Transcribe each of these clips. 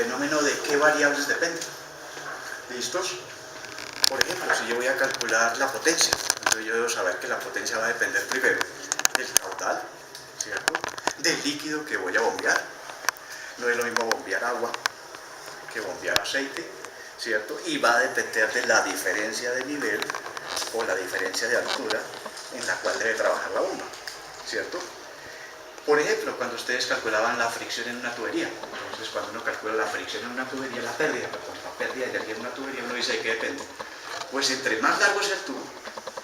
fenómeno de qué variables dependen. ¿Listos? Por ejemplo, si yo voy a calcular la potencia, entonces yo debo saber que la potencia va a depender primero del caudal, ¿cierto? Del líquido que voy a bombear. No es lo mismo bombear agua que bombear aceite, ¿cierto? Y va a depender de la diferencia de nivel o la diferencia de altura en la cual debe trabajar la bomba, ¿cierto? Por ejemplo, cuando ustedes calculaban la fricción en una tubería, entonces cuando uno calcula la fricción en una tubería, la pérdida de energía en una tubería, uno dice de qué depende. Pues entre más largo sea el tubo,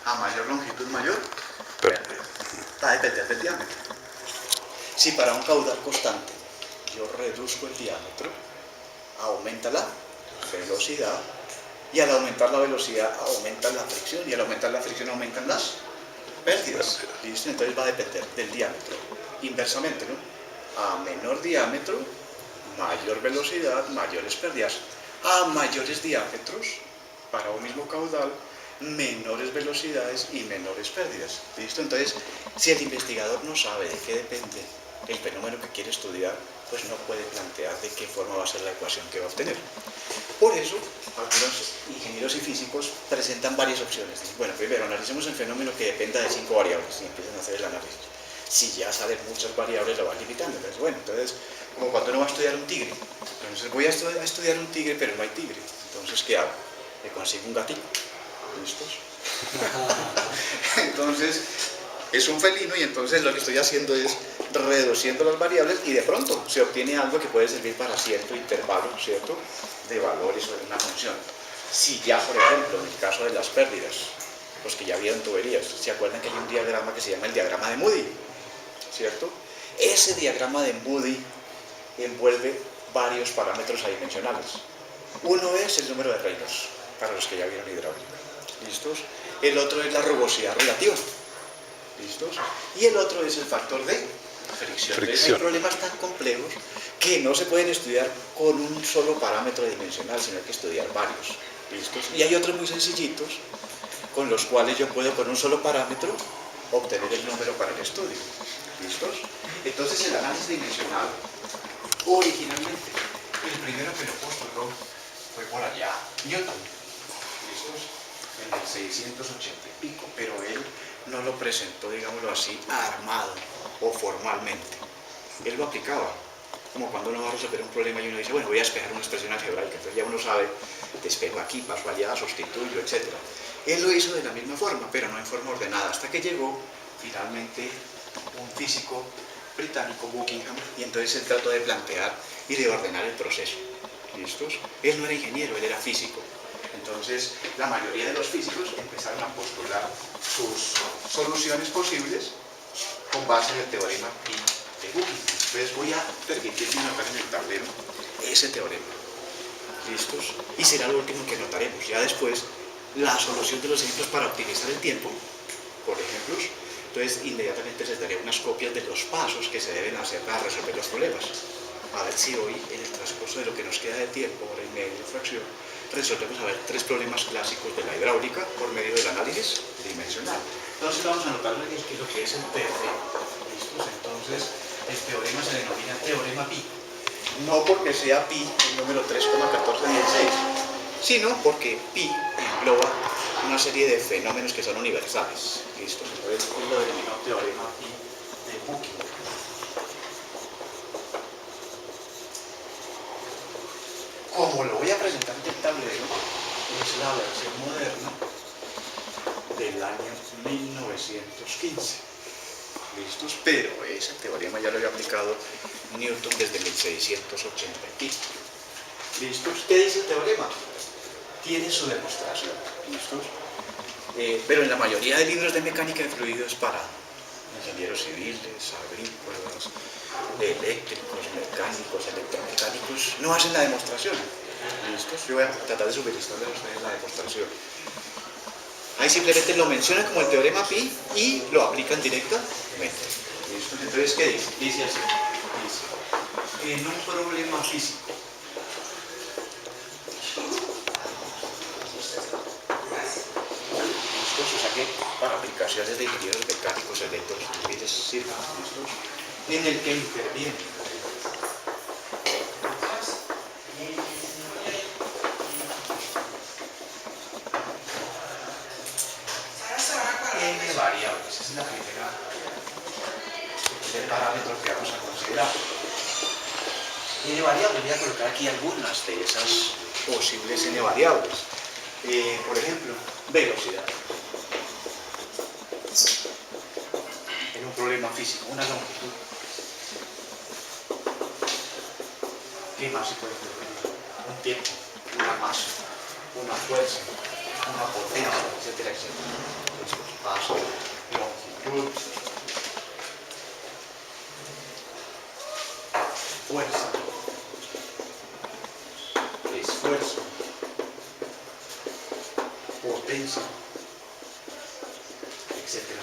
a mayor longitud, mayor pérdida. Va a depender del diámetro. Si para un caudal constante yo reduzco el diámetro, aumenta la velocidad, y al aumentar la velocidad aumenta la fricción, y al aumentar la fricción aumentan las pérdidas. ¿Listo? Entonces va a depender del diámetro. Inversamente, ¿no? A menor diámetro, mayor velocidad, mayores pérdidas. A mayores diámetros, para un mismo caudal, menores velocidades y menores pérdidas. ¿Listo? Entonces, si el investigador no sabe de qué depende el fenómeno que quiere estudiar, pues no puede plantear de qué forma va a ser la ecuación que va a obtener. Por eso, algunos ingenieros y físicos presentan varias opciones. Dicen, bueno, primero analicemos el fenómeno que dependa de 5 variables y empiezan a hacer el análisis. Si ya saben muchas variables, lo van limitando. Entonces, bueno, como cuando uno va a estudiar un tigre. Entonces, voy a estudiar un tigre, pero no hay tigre. Entonces, ¿qué hago? Le consigo un gatito. ¿Listos? Entonces, es un felino y entonces lo que estoy haciendo es reduciendo las variables y de pronto se obtiene algo que puede servir para cierto intervalo, ¿cierto?, de valores o de una función. Si ya, por ejemplo, en el caso de las pérdidas, los que ya vieron tuberías, ¿se acuerdan que hay un diagrama que se llama el diagrama de Moody? ¿Cierto? Ese diagrama de Moody envuelve varios parámetros adimensionales. Uno es el número de Reynolds, para los que ya vieron hidráulica. ¿Listos? El otro es la rugosidad relativa. ¿Listos? Y el otro es el factor de fricción. Hay problemas tan complejos que no se pueden estudiar con un solo parámetro dimensional, sino hay que estudiar varios. ¿Listos? Y hay otros muy sencillitos con los cuales yo puedo con un solo parámetro obtener el número para el estudio. ¿Listos? Entonces el análisis dimensional, originalmente, el primero que lo postuló fue por allá, Newton. ¿Listos? En el 680 y pico, pero él no lo presentó, digámoslo así, armado o formalmente. Él lo aplicaba, como cuando uno va a resolver un problema y uno dice, bueno, voy a despejar una expresión algebraica, entonces ya uno sabe, despejo aquí, paso allá, sustituyo, etc. Él lo hizo de la misma forma, pero no en forma ordenada, hasta que llegó finalmente un físico británico, Buckingham, y entonces él trató de plantear y de ordenar el proceso. ¿Listos? Él no era ingeniero, él era físico. Entonces, la mayoría de los físicos empezaron a postular sus soluciones posibles con base en el teorema Pi de Buckingham. Entonces, voy a permitirme anotar en el tablero ese teorema. ¿Listos? Y será lo último que notaremos. Ya después, la solución de los ejemplos para optimizar el tiempo, por ejemplos. Entonces, inmediatamente les daré unas copias de los pasos que se deben hacer para resolver los problemas. A ver si hoy, en el transcurso de lo que nos queda de tiempo, hora y media de fracción, resolvemos a ver 3 problemas clásicos de la hidráulica por medio del análisis dimensional. Entonces vamos a anotar lo que es el teorema. ¿Listos? Entonces el teorema se denomina teorema Pi. No porque sea Pi el número 3,1416, sino porque Pi engloba una serie de fenómenos que son universales. ¿Listos? Entonces él lo denominó teorema Pi de Buckingham. Como lo voy a presentar en el tablero, es la versión moderna del año 1915. ¿Listos? Pero ese teorema ya lo había aplicado Newton desde 1680 y pico. ¿Listos? ¿Qué dice el teorema? Tiene su demostración. ¿Listos? Pero en la mayoría de libros de mecánica de fluidos para ingenieros civiles, agrícolas, eléctricos, mecánicos, electromecánicos, no hacen la demostración. ¿Listos? Yo voy a tratar de suministrarles a ustedes la demostración. Ahí simplemente lo mencionan como el teorema Pi y lo aplican directamente. ¿Listos? Entonces, ¿qué dice? Dice así. Dice, en un problema físico, o sea que para aplicaciones de ingenieros mecánicos, eléctricos, civiles, sirven, ¿listos? En el que interviene variables. Ese es el primer parámetro que vamos a considerar. N variables, voy a colocar aquí algunas de esas posibles N variables. Por ejemplo, velocidad. En un problema físico, una longitud. ¿Qué más se puede determinar? Un tiempo, una masa, una fuerza, una potencia, etcétera, etcétera. Masa, longitud, fuerza, esfuerzo, potencia, etcétera.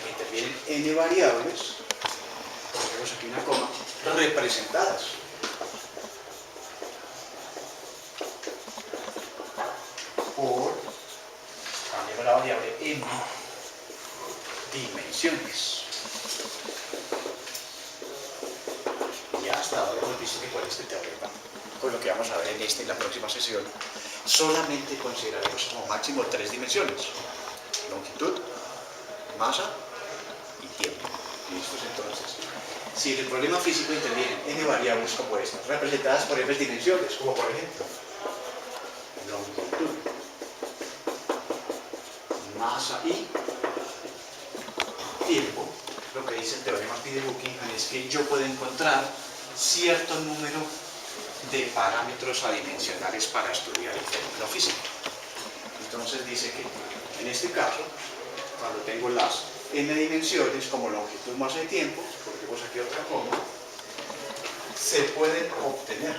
Intervienen N variables, ponemos aquí una coma, representadas por, cambiamos la variable M, dimensiones. Ya hasta ahora hemos visto que con este teorema, con lo que vamos a ver en esta y la próxima sesión, solamente consideraremos como máximo 3 dimensiones: longitud, masa y tiempo. ¿Listos? Entonces, si en el problema físico intervienen N variables como estas, representadas por M dimensiones, como por ejemplo longitud, masa y tiempo, lo que dice el teorema de Buckingham es que yo puedo encontrar cierto número de parámetros adimensionales para estudiar el fenómeno físico. Entonces dice que en este caso, cuando tengo las n dimensiones como longitud, masa y tiempo, coloquemos aquí otra coma, se pueden obtener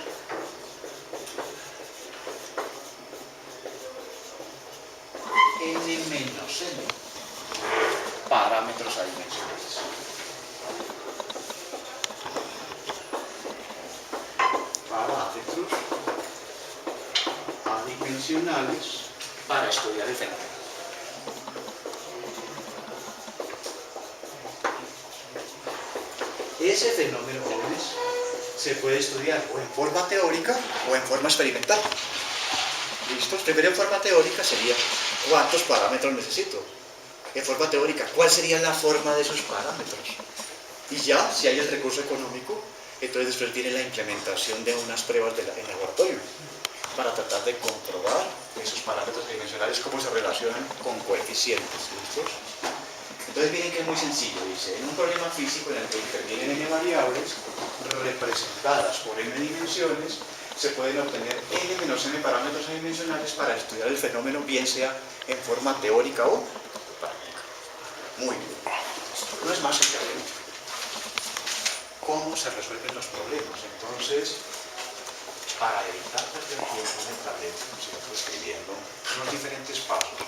n menos n parámetros adimensionales. Parámetros adimensionales para estudiar el fenómeno. Ese fenómeno, jóvenes, se puede estudiar o en forma teórica o en forma experimental. ¿Listos? Primero, en forma teórica sería ¿cuántos parámetros necesito? En forma teórica, ¿cuál sería la forma de esos parámetros? Y ya, si hay el recurso económico, entonces después viene la implementación de unas pruebas en laboratorio para tratar de comprobar esos parámetros dimensionales, cómo se relacionan con coeficientes. ¿Listos? Entonces miren que es muy sencillo, dice, en un problema físico en el que intervienen n variables representadas por n dimensiones, se pueden obtener n menos n parámetros adimensionales para estudiar el fenómeno, bien sea en forma teórica o práctica. Muy bien. No es más el teorema. ¿Cómo se resuelven los problemas? Entonces, para evitar perder tiempo en el tablero, siempre escribiendo los diferentes pasos,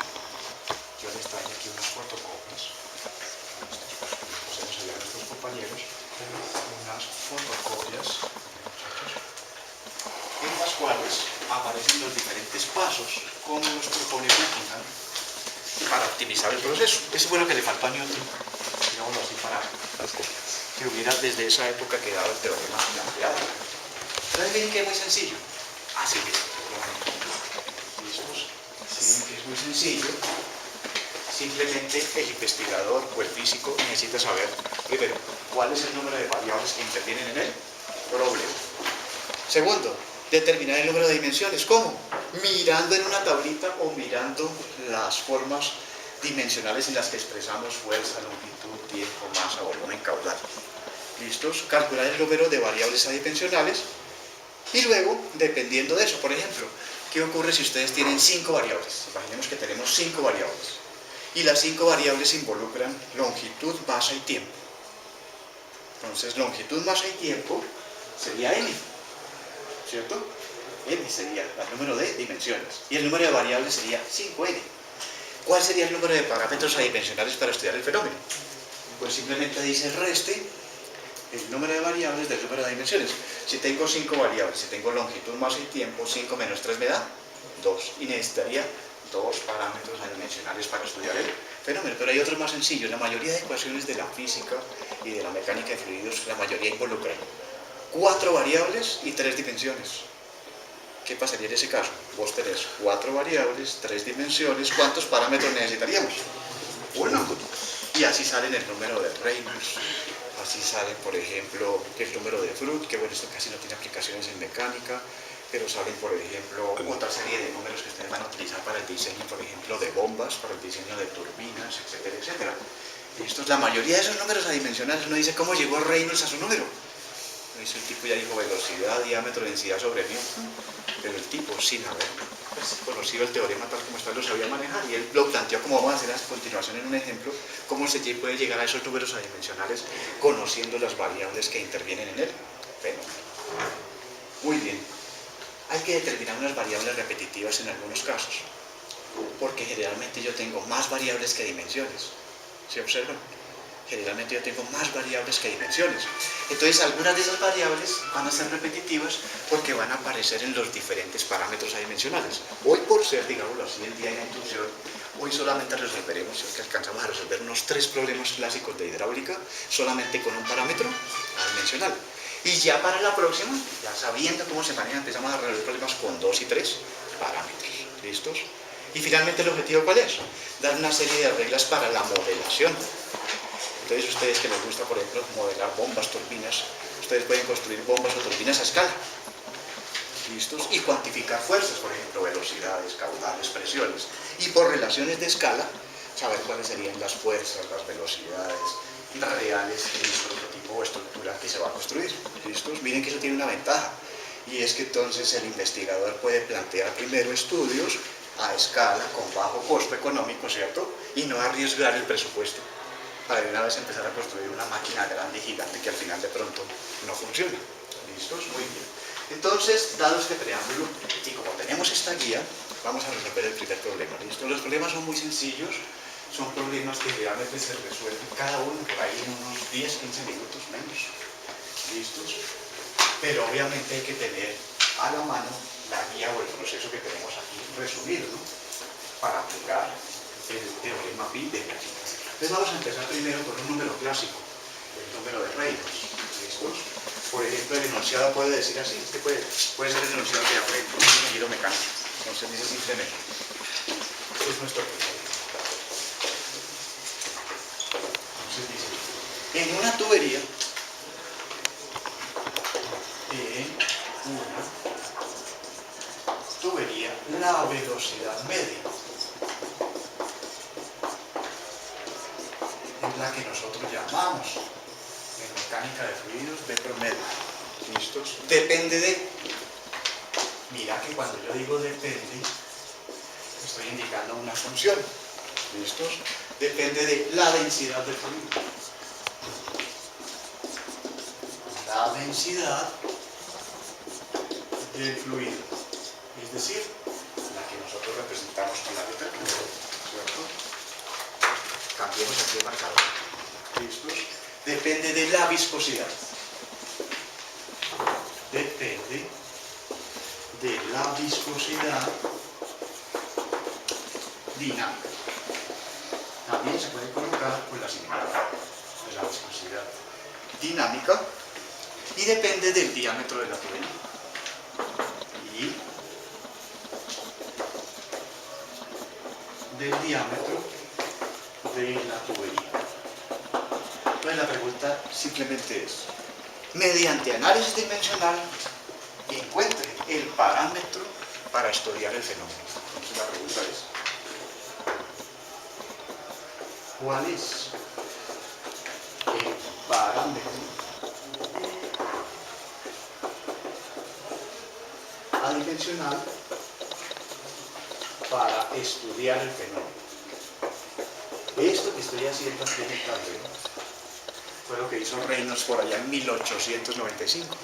yo les traigo aquí unas fotocopias. Se nos ayudan nuestros compañeros unas fotocopias en las cuales aparecen los diferentes pasos como los propone Buckingham para optimizar el proceso. Eso fue lo que le faltó a Newton, digámoslo así, para que hubiera desde esa época quedado el teorema planteado. Entonces ven que es muy sencillo. Así que, ¿listos? Si ven que es muy sencillo, simplemente el investigador o el físico necesita saber, primero, cuál es el número de variables que intervienen en el problema. Segundo, determinar el número de dimensiones. ¿Cómo? Mirando en una tablita o mirando las formas dimensionales en las que expresamos fuerza, longitud, tiempo, masa, volumen, caudal. ¿Listos? Calcular el número de variables adimensionales y luego, dependiendo de eso, por ejemplo, ¿qué ocurre si ustedes tienen 5 variables? Imaginemos que tenemos 5 variables. Y las 5 variables involucran longitud, masa y tiempo. Entonces, longitud, masa y tiempo sería n, ¿cierto? N sería el número de dimensiones. Y el número de variables sería 5n. ¿Cuál sería el número de parámetros adimensionales para estudiar el fenómeno? Pues simplemente dice reste el número de variables del número de dimensiones. Si tengo 5 variables, si tengo longitud, masa y tiempo, 5 menos 3 me da 2. Y necesitaría 2 parámetros adimensionales para estudiar el fenómeno. Pero hay otros más sencillos. La mayoría de ecuaciones de la física y de la mecánica de fluidos, la mayoría involucran 4 variables y 3 dimensiones. ¿Qué pasaría en ese caso? Vos tenés 4 variables, 3 dimensiones. ¿Cuántos parámetros necesitaríamos? 1. Y así salen el número de Reynolds, así sale, por ejemplo, el número de Fruit, que bueno, esto casi no tiene aplicaciones en mecánica, pero salen, por ejemplo, otra serie de números que ustedes van a utilizar para el diseño, por ejemplo, de bombas, para el diseño de turbinas, etcétera, etcétera. Esto es la mayoría de esos números adimensionales. Uno dice, ¿cómo llegó Reynolds a su número? El tipo ya dijo velocidad, diámetro, densidad sobre mí, pero el tipo, sin haber conocido el teorema tal como está, lo sabía manejar, y él lo planteó como vamos a hacer a continuación en un ejemplo, cómo se puede llegar a esos números adimensionales conociendo las variables que intervienen en él. Fenómeno. Muy bien. Hay que determinar unas variables repetitivas en algunos casos, porque generalmente yo tengo más variables que dimensiones. ¿Se observan? Generalmente yo tengo más variables que dimensiones. Entonces algunas de esas variables van a ser repetitivas porque van a aparecer en los diferentes parámetros adimensionales. Hoy, por ser, digámoslo así, el día de la introducción, hoy solamente resolveremos, si es que alcanzamos a resolver unos 3 problemas clásicos de hidráulica solamente con un parámetro adimensional. Y ya para la próxima, ya sabiendo cómo se maneja, empezamos a resolver problemas con 2 y 3 parámetros. ¿Listos? Y finalmente el objetivo, ¿cuál es? Dar una serie de reglas para la modelación. Entonces ustedes que les gusta, por ejemplo, modelar bombas, turbinas, ustedes pueden construir bombas o turbinas a escala. ¿Listos? Y cuantificar fuerzas, por ejemplo, velocidades, caudales, presiones. Y por relaciones de escala, saber cuáles serían las fuerzas, las velocidades reales en el prototipo o estructura que se va a construir. ¿Listos? Miren que eso tiene una ventaja. Y es que entonces el investigador puede plantear primero estudios a escala, con bajo costo económico, ¿cierto? Y no arriesgar el presupuesto para de una vez empezar a construir una máquina grande y gigante que al final de pronto no funciona. ¿Listos? Muy bien. Entonces, dado este preámbulo, y como tenemos esta guía, vamos a resolver el primer problema. ¿Listo? Los problemas son muy sencillos, son problemas que realmente se resuelven cada uno por ahí en unos 10-15 minutos menos. ¿Listos? Pero obviamente hay que tener a la mano la guía o el proceso que tenemos aquí resumido, ¿no? Para aplicar el teorema Pi de Newton. Entonces vamos a empezar primero con un número clásico, el número de Reynolds. ¿Listos? Por ejemplo, el enunciado puede decir así, este puede ser el enunciado que aprende por un giro mecánico. Entonces dice simplemente, este es nuestro primero. Entonces dice, en una tubería, la velocidad media es la que nosotros llamamos en mecánica de fluidos de promedio. ¿Listos? Depende de... Mira que cuando yo digo depende, estoy indicando una función. ¿Listos? Depende de la densidad del fluido. La densidad del fluido. Es decir, la que nosotros representamos con la letra Q. ¿Cierto? Cambiemos aquí el marcador. ¿Listos? Depende de la viscosidad. Depende de la viscosidad dinámica. También se puede colocar con la similaridad de la viscosidad dinámica y depende del diámetro de la tubería. Y del diámetro de la tubería. Entonces la pregunta simplemente es, mediante análisis dimensional, encuentre el parámetro para estudiar el fenómeno. Entonces la pregunta es, ¿cuál es el parámetro adimensional para estudiar el fenómeno? Esto que estoy haciendo aquí en el tablero fue lo que hizo Reynolds por allá en 1895.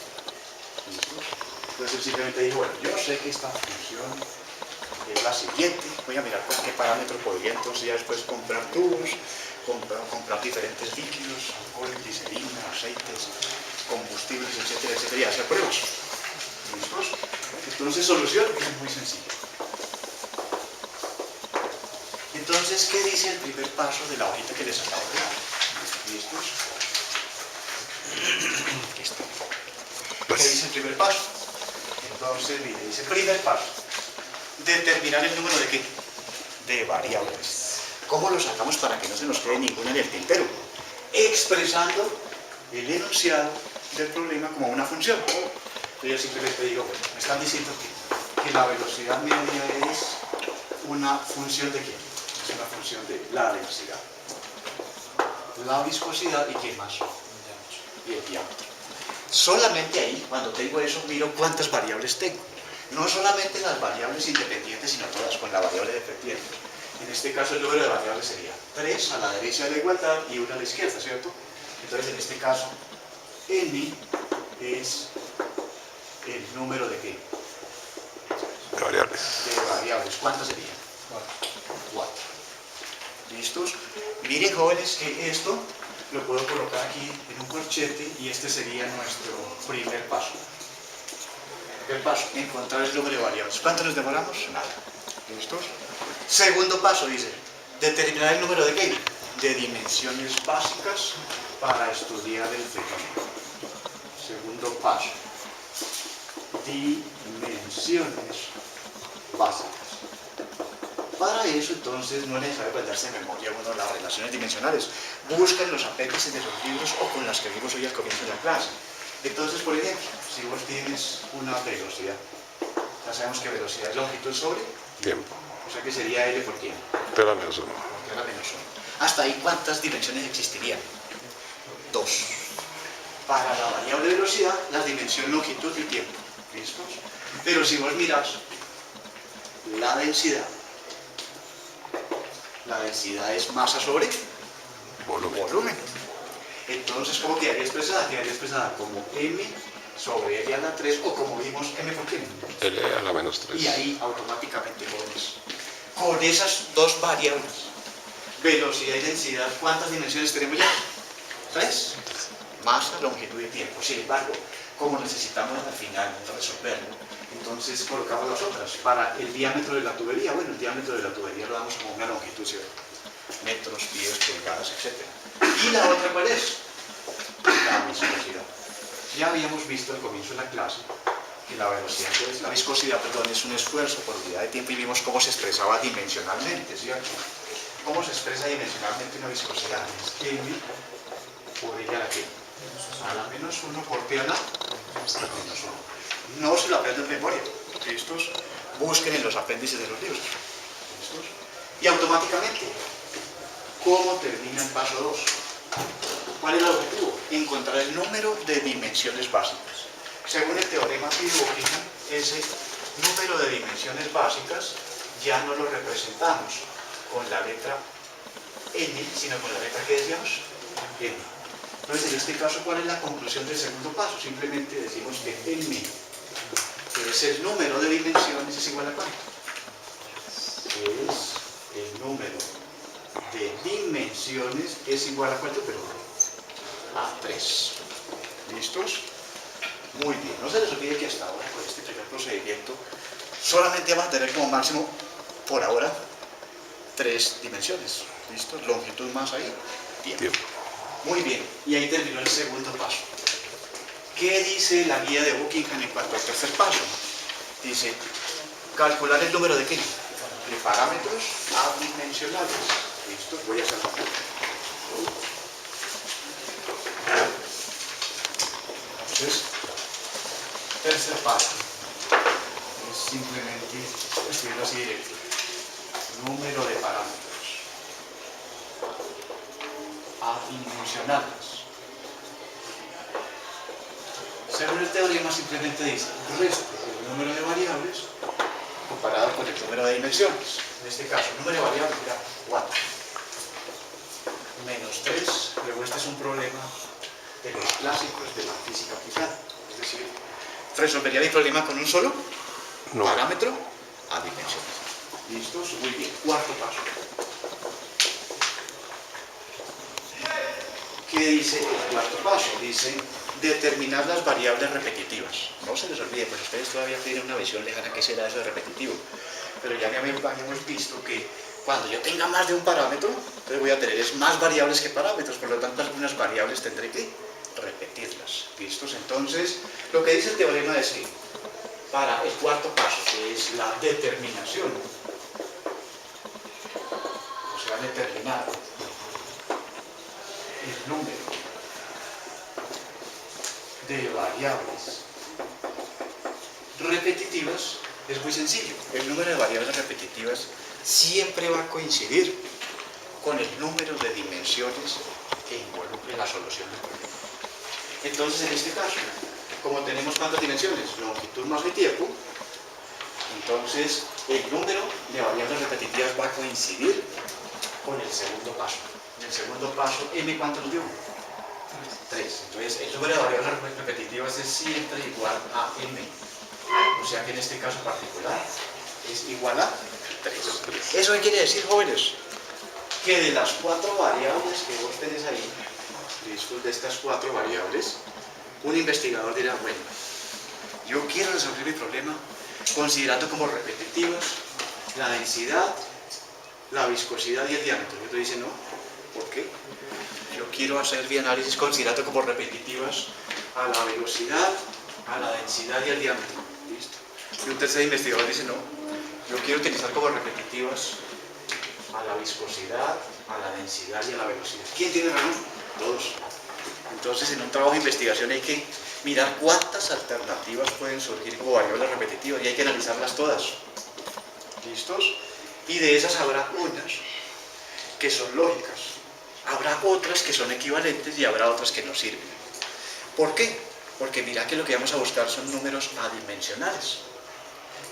Entonces él simplemente dijo, bueno, yo sé que esta función es la siguiente, voy a mirar con qué parámetro podría entonces ya después comprar tubos, comprar diferentes líquidos, alcohol, glicerina, aceites, combustibles, etcétera, etcétera, y hacer pruebas. ¿Listos? Entonces solución es muy sencilla. Entonces, ¿qué dice el primer paso de la hojita que les acabo de dar? ¿Listos? Aquí está. ¿Qué dice el primer paso? Entonces, mire, dice primer paso. Determinar el número de qué? De variables. ¿Cómo lo sacamos para que no se nos quede ninguna en el tintero? Expresando el enunciado del problema como una función. Entonces yo simplemente digo, bueno, me están diciendo que la velocidad media es una función de qué? Es una función de la densidad, la viscosidad y ¿qué más? Y el diámetro. Solamente ahí, cuando tengo eso, miro cuántas variables tengo. No solamente las variables independientes, sino todas con la variable dependiente. En este caso el número de variables sería 3 a la derecha de la igualdad y 1 a la izquierda, ¿cierto? Entonces en este caso, n es el número de ¿qué? De variables. De variables. ¿Cuántas serían? 4. ¿Listos? Miren, jóvenes, que esto lo puedo colocar aquí en un corchete y este sería nuestro primer paso. El paso, encontrar el número de variables. ¿Cuánto nos demoramos? Nada. ¿Listos? Segundo paso, dice, determinar el número de ¿qué? De dimensiones básicas para estudiar el fenómeno. Segundo paso, dimensiones básicas. Para eso, entonces, no es necesario aprenderse de memoria uno las relaciones dimensionales. Buscan los apéndices de los libros o con las que vimos hoy al comienzo de la clase. Entonces, por ejemplo, si vos tienes una velocidad, ya sabemos que velocidad es longitud sobre Tiempo. o sea que sería L por tiempo. Pero menos 1. Porque era menos 1. Hasta ahí, ¿cuántas dimensiones existirían? 2. Para la variable velocidad, la dimensión longitud y tiempo. ¿Listos? Pero si vos miras la densidad es masa sobre volumen. Entonces, ¿cómo quedaría expresada? Quedaría expresada como m sobre L a la 3 o como vimos m por tiempo. L a la menos 3. Y ahí automáticamente jóvenes. Con esas dos variables, velocidad y densidad, ¿cuántas dimensiones tenemos ya? 3. Masa, longitud y tiempo. Sin embargo, como necesitamos al final resolverlo, entonces colocamos las otras. Para el diámetro de la tubería, bueno, el diámetro de la tubería lo damos como una longitud, ¿cierto? Metros, pies, pulgadas, etc. ¿Y la otra cuál es? La viscosidad. Ya habíamos visto al comienzo de la clase que la velocidad, pues, la viscosidad, perdón, es un esfuerzo por unidad de tiempo y vimos cómo se expresaba dimensionalmente, ¿cierto? ¿Cómo se expresa dimensionalmente una viscosidad? Es m por ella la que a la menos 1 por p a la menos 1. No se lo aprenden en memoria. ¿Listos? Busquen en los apéndices de los libros. ¿Listos? Y automáticamente, ¿cómo termina el paso 2? ¿Cuál es el objetivo? Encontrar el número de dimensiones básicas. Según el teorema de Buckingham, ese número de dimensiones básicas ya no lo representamos con la letra n, sino con la letra que decíamos n. Entonces, en este caso, ¿cuál es la conclusión del segundo paso? Simplemente decimos que n, que es el número de dimensiones, es igual a ¿cuánto? Es el número de dimensiones es igual a ¿cuánto? Pero a 3. ¿Listos? Muy bien. No se les olvide que hasta ahora, con este primer procedimiento, solamente vamos a tener como máximo, por ahora, 3 dimensiones. ¿Listos? Longitud más ahí, tiempo. Muy bien. Y ahí terminó el segundo paso. ¿Qué dice la guía de Buckingham en cuanto al tercer paso? Dice, calcular el número de ¿qué? De parámetros adimensionales. ¿Listo? Voy a hacer. Entonces, tercer paso es simplemente escribirlo así directo. Número de parámetros adimensionales. Según el teorema simplemente dice resto el número de variables comparado con el número de dimensiones. En este caso, el número de variables era 4. Menos 3, luego este es un problema de los clásicos de la física aplicada. Es decir, resolvería mi problema con un solo parámetro a dimensiones. ¿Listos? Muy bien. Cuarto paso. ¿Qué dice el cuarto paso? Dice determinar las variables repetitivas. No se les olvide, pues ustedes todavía tienen una visión lejana que será eso de repetitivo. Pero ya habíamos visto que cuando yo tenga más de un parámetro, entonces voy a tener más variables que parámetros, por lo tanto algunas variables tendré que repetirlas. ¿Listos? Entonces, lo que dice el teorema es que para el cuarto paso, que es la determinación, o sea, a determinar el número de variables repetitivas es muy sencillo. El número de variables repetitivas siempre va a coincidir con el número de dimensiones que involucre la solución del problema. Entonces, en este caso, como tenemos ¿cuántas dimensiones? Longitud más el tiempo. Entonces, el número de variables repetitivas va a coincidir con el segundo paso. En el segundo paso, ¿m cuánto nos dio? 3. Entonces, el número de variables repetitivas es siempre igual a m. O sea que en este caso particular es igual a 3. ¿Eso qué quiere decir, jóvenes? Que de las 4 variables que vos tenés ahí, de estas 4 variables, un investigador dirá, bueno, yo quiero resolver mi problema considerando como repetitivas la densidad, la viscosidad y el diámetro. Y otro dice, no, ¿por qué? Yo quiero hacer mi análisis considerando como repetitivas a la velocidad, a la densidad y al diámetro. ¿Listo? Y un tercer investigador dice, no, yo quiero utilizar como repetitivas a la viscosidad, a la densidad y a la velocidad. ¿Quién tiene razón? Todos. Entonces, en un trabajo de investigación hay que mirar cuántas alternativas pueden surgir como variables repetitivas y hay que analizarlas todas. ¿Listos? Y de esas habrá unas que son lógicas, habrá otras que son equivalentes y habrá otras que no sirven. ¿Por qué? Porque mira que lo que vamos a buscar son números adimensionales.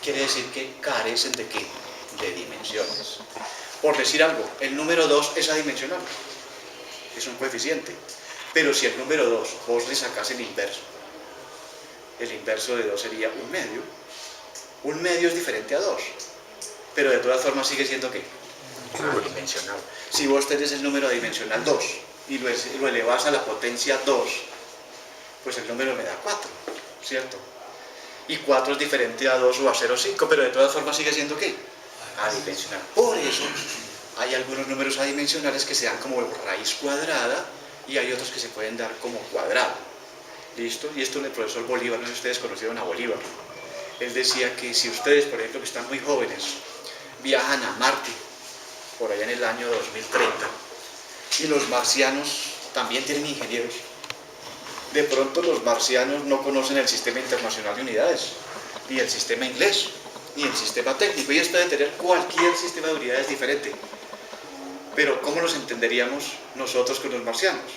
Quiere decir que carecen ¿de qué? De dimensiones. Por decir algo, el número 2 es adimensional, es un coeficiente. Pero si el número 2 vos le sacás el inverso de 2 sería un medio. Un medio es diferente a 2, pero de todas formas sigue siendo ¿qué? Adimensional. Si vos tenés el número adimensional 2 y lo elevás a la potencia 2, pues el número me da 4, ¿cierto? Y 4 es diferente a 2 o a 0,5, pero de todas formas sigue siendo ¿qué? Adimensional. Por eso hay algunos números adimensionales que se dan como raíz cuadrada y hay otros que se pueden dar como cuadrado. ¿Listo? Y esto el profesor Bolívar, no sé si ustedes conocieron a Bolívar. Él decía que si ustedes, por ejemplo, que están muy jóvenes, viajan a Marte, por allá en el año 2030, y los marcianos también tienen ingenieros, de pronto los marcianos no conocen el sistema internacional de unidades, ni el sistema inglés, ni el sistema técnico, y esto debe tener cualquier sistema de unidades diferente. Pero ¿cómo nos entenderíamos nosotros con los marcianos?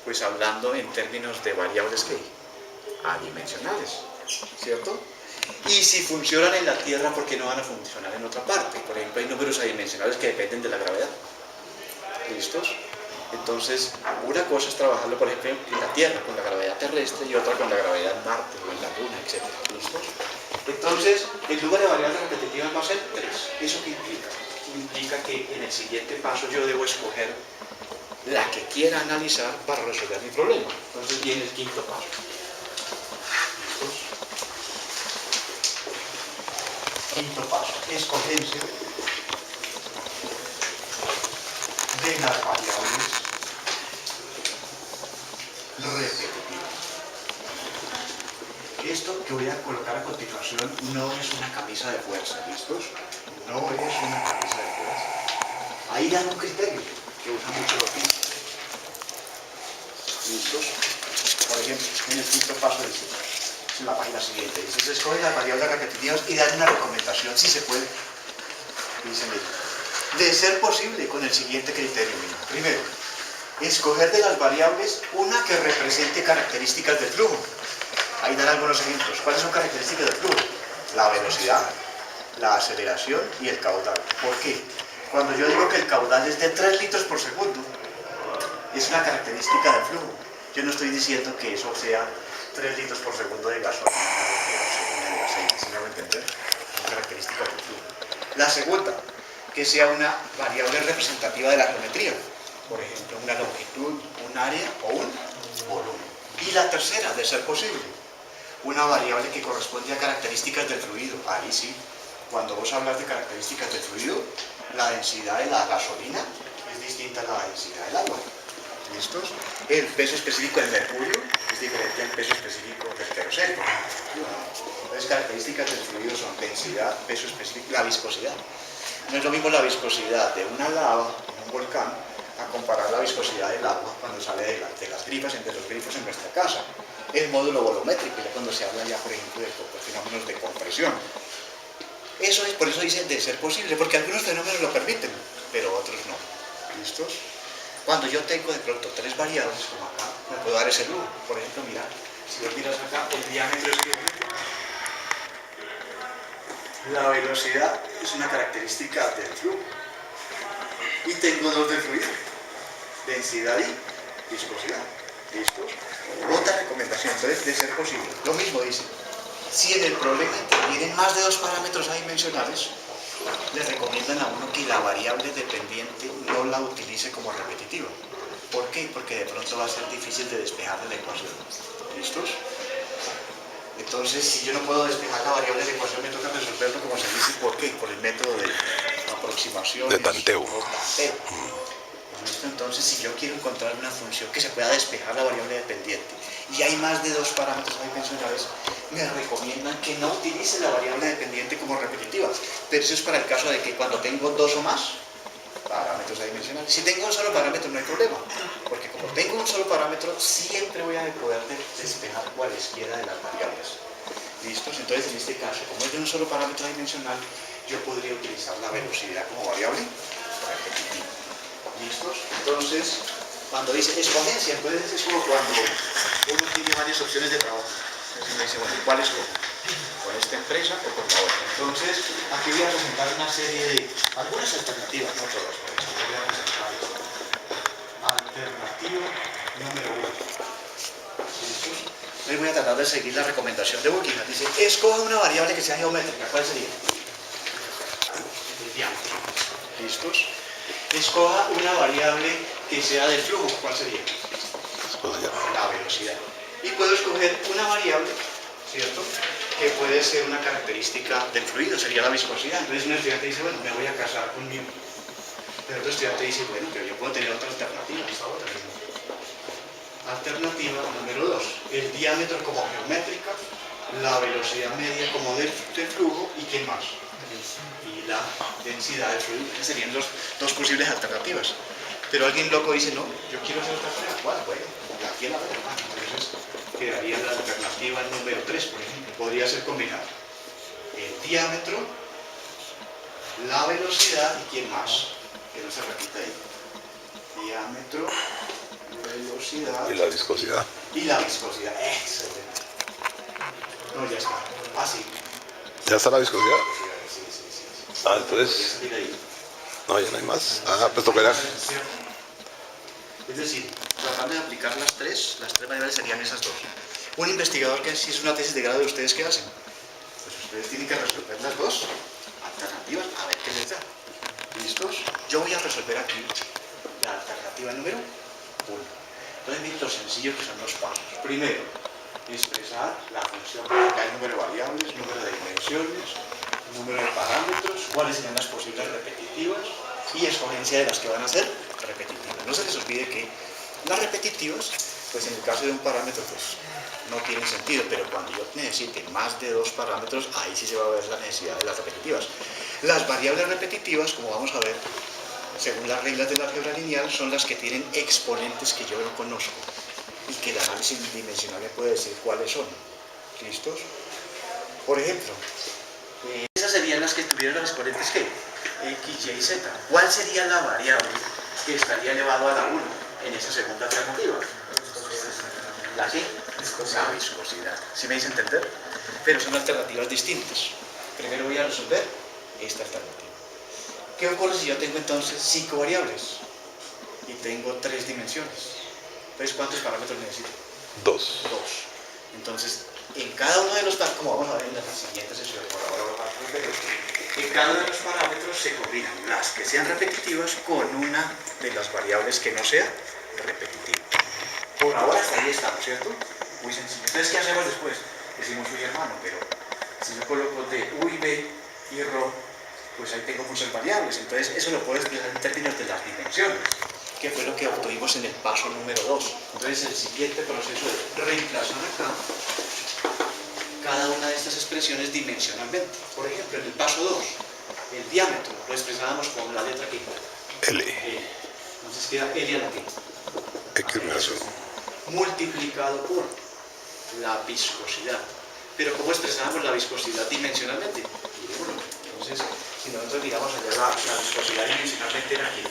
Pues hablando en términos de variables ¿qué? Adimensionales, ¿cierto? Y si funcionan en la Tierra, ¿por qué no van a funcionar en otra parte? Por ejemplo, hay números adimensionales que dependen de la gravedad. ¿Listos? Entonces, una cosa es trabajarlo, por ejemplo, en la Tierra, con la gravedad terrestre, y otra con la gravedad en Marte o en la Luna, etc. ¿Listos? Entonces, el número de variables repetitivas va a ser 3. ¿Eso qué implica? Implica que en el siguiente paso yo debo escoger la que quiera analizar para resolver mi problema. Entonces viene el quinto paso. ¿Listos? Quinto paso, escogencia de las variables repetitivas. Esto que voy a colocar a continuación no es una camisa de fuerza, ¿listos? No es una camisa de fuerza. Ahí dan un criterio que usa mucho los físicos. ¿Listos? Por ejemplo, en el quinto paso dice, en la página siguiente, dice, se escogen las variables repetitivas y dan una recomendación, si se puede. Dicen ellos, de ser posible con el siguiente criterio. Mira. Primero, escoger de las variables una que represente características del flujo. Ahí dan algunos ejemplos. ¿Cuáles son características del flujo? La velocidad, la aceleración y el caudal. ¿Por qué? Cuando yo digo que el caudal es de 3 litros por segundo, es una característica del flujo. Yo no estoy diciendo que eso sea 3 litros por segundo de gasolina, de aceite, ¿sí me voy a entender? Son características del flujo. La segunda, que sea una variable representativa de la geometría. Por ejemplo, una longitud, un área o un volumen. Y la tercera, de ser posible, una variable que corresponde a características del fluido. Ahí sí, cuando vos hablas de características del fluido, la densidad de la gasolina es distinta a la densidad del agua. ¿Listos? El peso específico del mercurio es diferente al peso específico del queroseno. Las características del fluido son densidad, peso específico, la viscosidad. No es lo mismo la viscosidad de una lava en un volcán, a comparar la viscosidad del agua cuando sale de las grifas, entre los grifos en nuestra casa. El módulo volumétrico, ya cuando se habla ya, por ejemplo, de fenómenos de compresión. Eso es, por eso dicen de ser posible, porque algunos fenómenos lo permiten, pero otros no. ¿Listos? Cuando yo tengo de pronto tres variables, como acá, me puedo dar ese lujo. Por ejemplo, mirad, si vos miras acá, el diámetro es geométrico. La velocidad es una característica del flujo. Y tengo dos de fluido, densidad y viscosidad. ¿Listos? Otra recomendación, entonces, de ser posible. Lo mismo dice, si en el problema intervienen más de dos parámetros adimensionales, les recomiendan a uno que la variable dependiente no la utilice como repetitiva. ¿Por qué? Porque de pronto va a ser difícil de despejar de la ecuación. ¿Listos? Entonces, si yo no puedo despejar la variable de la ecuación, me toca resolverlo como se dice. ¿Por qué? Por el método de aproximación. De tanteo. ¿Listo? Entonces, si yo quiero encontrar una función que se pueda despejar la variable dependiente y hay más de dos parámetros adimensionales, me recomiendan que no utilice la variable dependiente como repetitiva. Pero eso es para el caso de que cuando tengo dos o más parámetros adimensionales. Si tengo un solo parámetro no hay problema, porque como tengo un solo parámetro, siempre voy a poder despejar cualesquiera de las variables. ¿Listos? Entonces, en este caso, como es de un solo parámetro adimensional, yo podría utilizar la velocidad como variable repetitiva. ¿Listos? Entonces, cuando dice escogencia, entonces es como cuando uno tiene varias opciones de trabajo. Entonces uno dice, bueno, ¿cuál escojo? ¿Con esta empresa o con la otra? Entonces, aquí voy a presentar una serie de algunas alternativas, no todas, por eso voy a presentar esto. Alternativa número 1. ¿Listos? Entonces voy a tratar de seguir la recomendación de Buckingham. Dice, escoja una variable que sea geométrica. ¿Cuál sería? El diámetro. ¿Listos? Escoja una variable que sea de flujo. ¿Cuál sería? La velocidad. Y puedo escoger una variable, ¿cierto?, que puede ser una característica del fluido, sería la viscosidad. Entonces un estudiante dice, bueno, me voy a casar con mi... Pero otro estudiante dice, bueno, pero yo puedo tener otra alternativa, esta otra. Alternativa número 2, el diámetro como geométrica, la velocidad media como de flujo, ¿y qué más? Y la densidad del fluido. Esas serían las dos posibles alternativas. Pero alguien loco dice, no, yo quiero hacer otra cosa. ¿Cuál? Bueno, aquí en la verdad. Entonces quedaría la alternativa número 3, por ejemplo. Podría ser combinar el diámetro, la velocidad y ¿quién más? Que no se repita ahí. Diámetro, velocidad Y la viscosidad. y la viscosidad. Excelente. No, ya está. Así. ¿Ya está la viscosidad? Sí, sí, sí. Ah, entonces... No, ya no hay más. Ah, pues tocará. Es decir, tratando de aplicar las tres variables serían esas dos. Un investigador que si es una tesis de grado, ¿ustedes qué hacen? Pues ustedes tienen que resolver las dos alternativas, a ver qué les da. ¿Listos? Yo voy a resolver aquí la alternativa número 1. Entonces miren lo sencillo que son los pasos. Primero, expresar la función, hay número de variables, número de dimensiones, número de parámetros, cuáles serán las posibles repetitivas y escogencia de las que van a ser repetitivas. No se les olvide que las repetitivas, pues en el caso de un parámetro, pues no tienen sentido, pero cuando yo necesite más de dos parámetros, ahí sí se va a ver la necesidad de las repetitivas. Las variables repetitivas, como vamos a ver, según las reglas de la álgebra lineal, son las que tienen exponentes que yo no conozco y que el análisis dimensional me puede decir cuáles son. ¿Listos? Por ejemplo, esas serían las que tuvieran los exponentes ¿qué? X, Y, Z. ¿Cuál sería la variable que estaría elevado a la 1 en esa segunda alternativa? ¿La qué? La viscosidad. ¿Sí me hice entender? Pero son alternativas distintas. Primero voy a resolver esta alternativa. ¿Qué ocurre si yo tengo entonces 5 variables y tengo 3 dimensiones? Entonces, ¿cuántos parámetros necesito? 2. 2. Entonces, en cada uno de los parámetros, como vamos a ver en la siguiente sesión, por ahora vamos a ver, en cada uno de los parámetros se combinan las que sean repetitivas con una de las variables que no sea repetitiva. Por ahora hasta ahí estamos, ¿cierto? Muy sencillo. Entonces, ¿qué hacemos después? Decimos, uy, hermano, pero si yo coloco de U y B y Rho, pues ahí tengo muchas variables. Entonces, eso lo puedo expresar en términos de las dimensiones, que fue lo que obtuvimos en el paso número 2. Entonces, el siguiente proceso es reemplazar acá cada una de estas expresiones dimensionalmente. Por ejemplo, en el paso 2, el diámetro lo expresábamos con la letra que L. Entonces queda L a la T. X menos 1. Multiplicado por la viscosidad. Pero ¿cómo expresamos la viscosidad dimensionalmente? Mirémoslo. Entonces, si nosotros miramos allá la viscosidad dimensionalmente era aquí.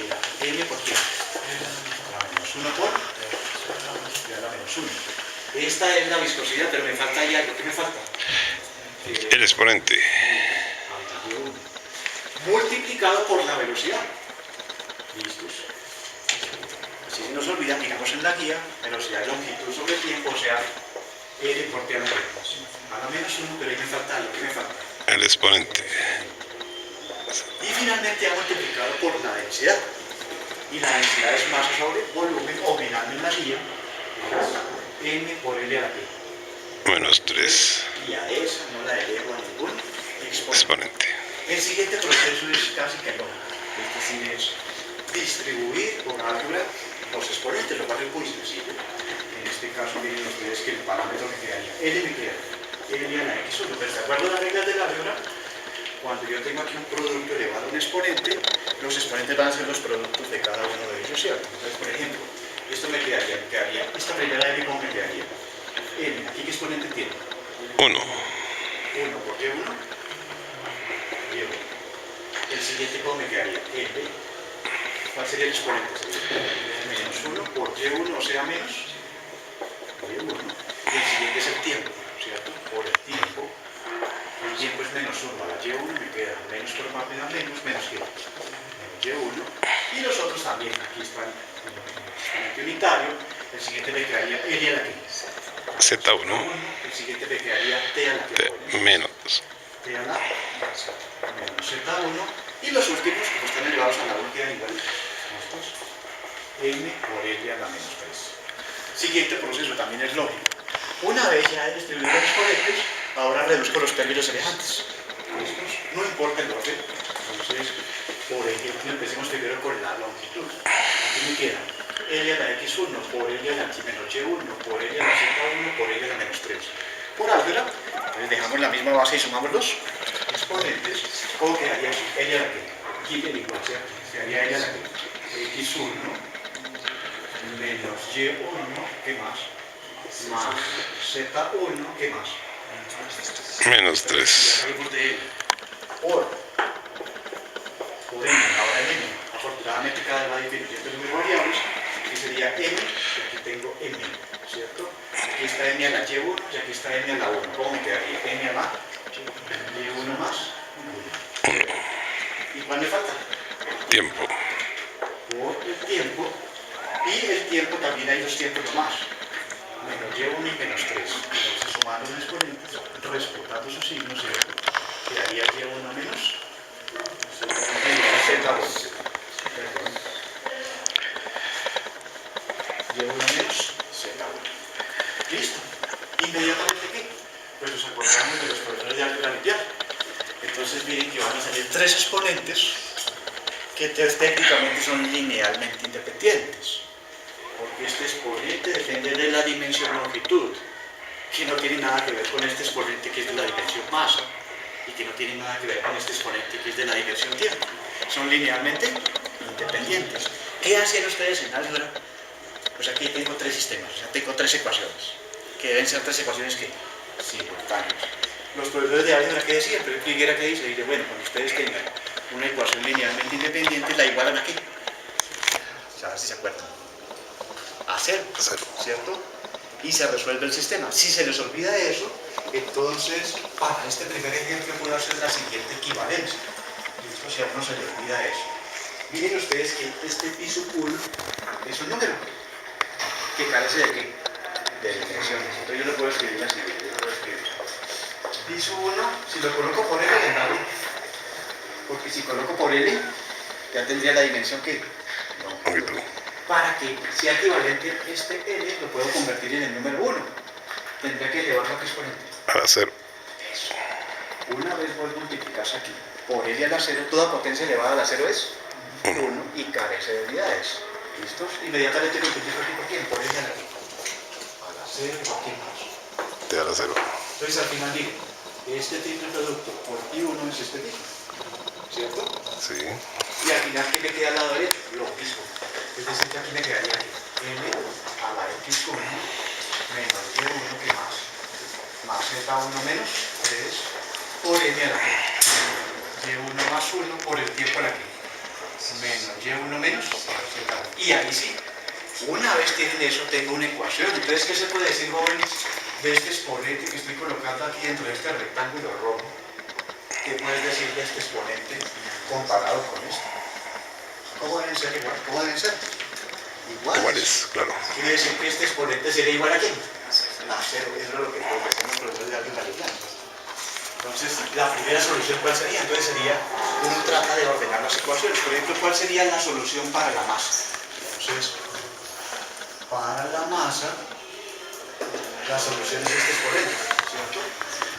Era M por qué? La menos 1 por la menos 1. Esta es la viscosidad, pero me falta ahí algo. ¿Qué me falta? El exponente. Multiplicado por la velocidad. ¿Listos? Si se nos olvida, miramos en la guía, velocidad y longitud sobre tiempo, o sea, L por T a la menos 1, pero ahí me falta algo. ¿Qué me falta? El exponente. Y finalmente ha multiplicado por la densidad. Y la densidad es masa sobre volumen, o mirando en la guía, es M por L a la T. Menos 3. Y a esa no la elevo a ningún exponente. Exponente. El siguiente proceso es casi que lógico. Es decir, es distribuir por álgebra los exponentes, lo cual es muy sencillo. En este caso, miren ustedes que el parámetro me quedaría L me queda L a la X1. Pero ¿se acuerdan las reglas del álgebra? Cuando yo tengo aquí un producto elevado a un exponente, los exponentes van a ser los productos de cada uno de ellos, ¿cierto? Entonces, por ejemplo, esto me quedaría esta primera L, ¿cómo me quedaría? N, ¿aquí qué exponente tiene? 1. 1, ¿por qué 1? El siguiente, ¿cómo me quedaría? L. ¿Cuál sería el exponente? Menos 1 por Y1, o sea, menos Y1. Y el siguiente es el tiempo, ¿cierto? Por el tiempo. El tiempo es menos 1 a la Y1, me queda menos por más me da menos Y. Menos Y1. Y los otros también, aquí están el exponente unitario. El siguiente me quedaría L a la T. Z1. El siguiente me quedaría T a la T. Menos. T a la menos Z1. Y los últimos, como están elevados a la 1, quedan iguales. Estos. M por L a la menos 3. Siguiente proceso también es lógico. Una vez ya he distribuido los exponentes, ahora reduzco los términos semejantes. Estos, no importa el orden. Entonces, por ejemplo, empecemos primero con la longitud. Aquí me queda L a la X1 por L a la menos Y1 por L a la Z1 por L a la menos 3. Por álgebra, entonces dejamos la misma base y sumamos los exponentes. ¿Cómo quedaría aquí? L a la T. Quiten igual, ¿cierto? Quedaría L a la T. X1 menos Y1, ¿qué más? Más Z1, ¿qué más? Menos 3. Por N, ahora en N. Afortunadamente cada vez va disminuyendo el número de variables, que sería M, y aquí tengo M, ¿cierto? Aquí está M a la Y1 y aquí está M a la 1. ¿Cómo me quedaría? M a la Y1 más 1. ¿Y cuál me falta? Tiempo. Por el tiempo. Y el tiempo también hay dos tiempos nomás. Menos Y1 y menos 3. Entonces, sumando los exponentes, respetando sus signos, quedaría Y1 menos Z1. Y1 menos Z1. ¿Listo? ¿Inmediatamente qué? Pues nos acordamos de los profesores de álgebra lineal. Entonces miren que van a salir tres exponentes que técnicamente son linealmente independientes. Porque este exponente depende de la dimensión longitud, que no tiene nada que ver con este exponente que es de la dimensión masa, y que no tiene nada que ver con este exponente que es de la dimensión tiempo. Son linealmente independientes. ¿Qué hacen ustedes en álgebra? Pues aquí tengo tres sistemas, o sea, tengo tres ecuaciones, que deben ser tres ecuaciones que simultáneas. Los profesores de álgebra, ¿qué decían? Pero Figuera, ¿qué dice? Dice, bueno, cuando ustedes tengan una ecuación linealmente independiente, la igualan a ¿qué? O sea, a ver si se acuerdan. A cero, ¿cierto? Y se resuelve el sistema. Si se les olvida eso, entonces, para este primer ejemplo puedo hacer la siguiente equivalencia. Listo, si a uno se le olvida eso. Miren ustedes que este piso pool es un número que carece de ¿qué? De dimensiones. Entonces yo lo puedo escribir así. Yo puedo escribir piso 1, si lo coloco por L, le da 1. Porque si coloco por L, ya tendría la dimensión que longitud. Para que sea equivalente este L, lo puedo convertir en el número 1. Tendría que llevarlo a qué exponente. A la 0. Eso. Una vez vos multiplicas aquí por L a la 0, toda potencia elevada a la 0 es 1 y carece de unidades. ¿Listos? Inmediatamente lo multiplico aquí por quién, por L a la 0, ¿por quién más? T a la 0. Entonces al final digo, este triple producto por I1 es este tipo, ¿cierto? Sí. Y al final, ¿qué me queda al lado derecho? Lo mismo. Es decir, que aquí me quedaría m a la x1 menos y1 que más z1 menos 3 por m a la que y1 más 1 por el tiempo a la que menos y1 menos z1. Y ahí sí, una vez tienen eso, tengo una ecuación. Entonces, ¿qué se puede decir, jóvenes, de este exponente que estoy colocando aquí dentro de este rectángulo rojo? ¿Qué puedes decir de este exponente comparado con esto? ¿Cómo deben ser igual? ¿Cómo deben ser? Iguales, claro. Quiere decir que este exponente sería igual a quién? A 0. Eso es lo que hacemos los profesores de álgebra lineal. Entonces, la primera solución, ¿cuál sería? Entonces sería, uno trata de ordenar las ecuaciones. Por ejemplo, ¿cuál sería la solución para la masa? Entonces, para la masa, la solución es este exponente, ¿cierto?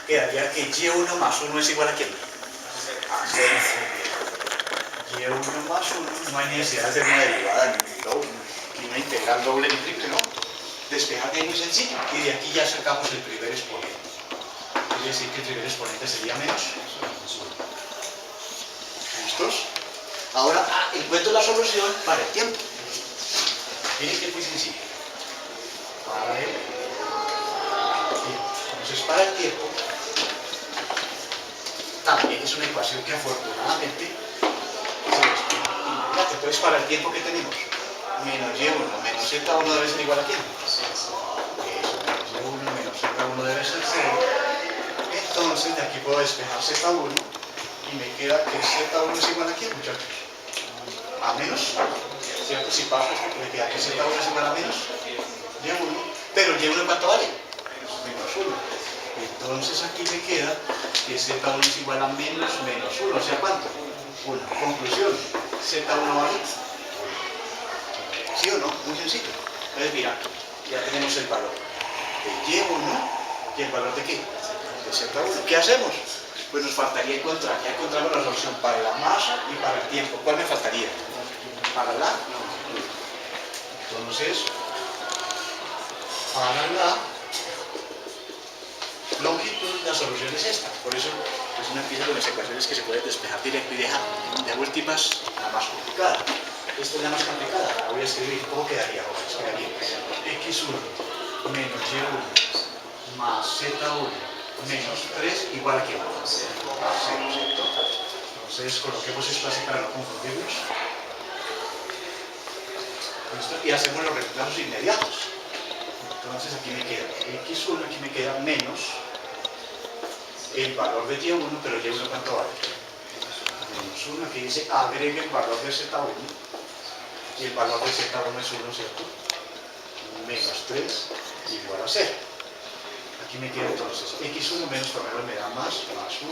Quedaría que y1 más 1 es igual a quién? A 0. Y1 más 1, no hay necesidad de hacer una derivada ni doble, ni una integral doble ni triple, ¿no? Despejar de ahí muy sencillo. Y de aquí ya sacamos el primer exponente. Quiere decir que el primer exponente sería menos 1. ¿Listos? Ahora encuentro la solución para el tiempo. Miren que es muy sencillo. Para el tiempo. Entonces, para el tiempo, también es una ecuación que afortunadamente se despeja inmediata. Entonces, para el tiempo que tenemos, menos y1 menos z1 debe ser igual a quién? Eso, menos y1 menos z1 debe ser 0. Entonces, de aquí puedo despejar z1 y me queda que z1 es igual a quién, muchachos? A menos, ¿cierto? Si paso esto, me queda que z1 es igual a menos y1, pero y1 ¿cuánto vale? Menos 1. Entonces aquí me queda que z1 es igual a menos 1, o sea, ¿cuánto? 1. Conclusión, z1 vale 1. ¿Sí o no? Muy sencillo. Entonces mira, ya tenemos el valor de y1 y el valor de ¿qué? De z1. ¿Qué hacemos? Pues nos faltaría encontrar, ya encontramos la solución para la masa y para el tiempo. ¿Cuál me faltaría? Para la longitud. Entonces, para la longitud, la solución es esta. Por eso es una pieza con las ecuaciones que se puede despejar directo y dejar de últimas la más complicada. Esta es la más complicada. La voy a escribir. ¿Cómo quedaría? Quedaría x1 menos y1 más z1 menos 3 igual a ¿qué? A 0, ¿cierto? Entonces coloquemos esto así para no confundirnos. ¿Listo? Y hacemos los reemplazos inmediatos. Entonces aquí me queda x1, aquí me queda menos el valor de y1, pero y1 ¿cuánto vale? Menos 1, aquí dice agregue el valor de z1 y el valor de z1 es 1, ¿cierto? Menos 3 igual a 0. Aquí me queda entonces x1 menos primero me da más 1,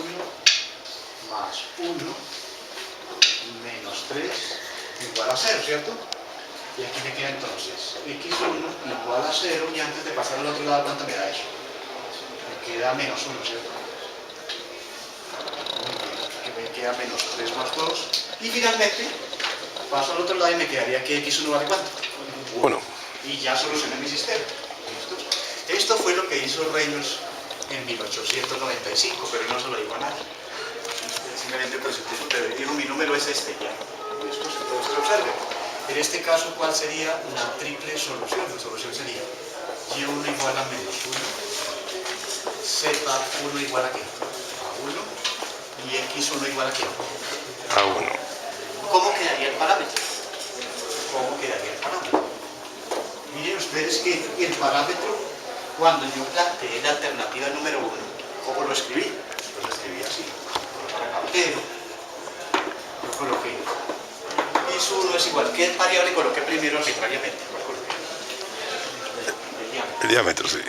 más 1, menos 3 igual a 0, ¿cierto? Y aquí me queda entonces x1 igual a 0 y antes de pasar al otro lado, ¿cuánto me da eso? Me queda menos 1, ¿cierto? Aquí me queda menos 3 más 2 y finalmente paso al otro lado y me quedaría que x1 vale ¿cuánto? 1. Y ya solucioné mi sistema. ¿Listo? Esto fue lo que hizo Reynolds en 1895, pero no se lo digo a nadie. Simplemente por el tipo te digo, mi número es este ya. ¿Listo? Entonces observen. En este caso, ¿cuál sería la triple solución? La solución sería y1 igual a menos 1, z1 igual a ¿qué? A 1 y x1 igual a ¿qué? A 1. ¿Cómo quedaría el parámetro? ¿Cómo quedaría el parámetro? Miren ustedes que el parámetro, cuando yo planteé la alternativa número 1, ¿cómo lo escribí? Pues lo escribí así. Pero yo coloqué x1 es igual. ¿Qué variable coloqué primero arbitrariamente? ¿Cuál coloqué? El diámetro. El diámetro, sí.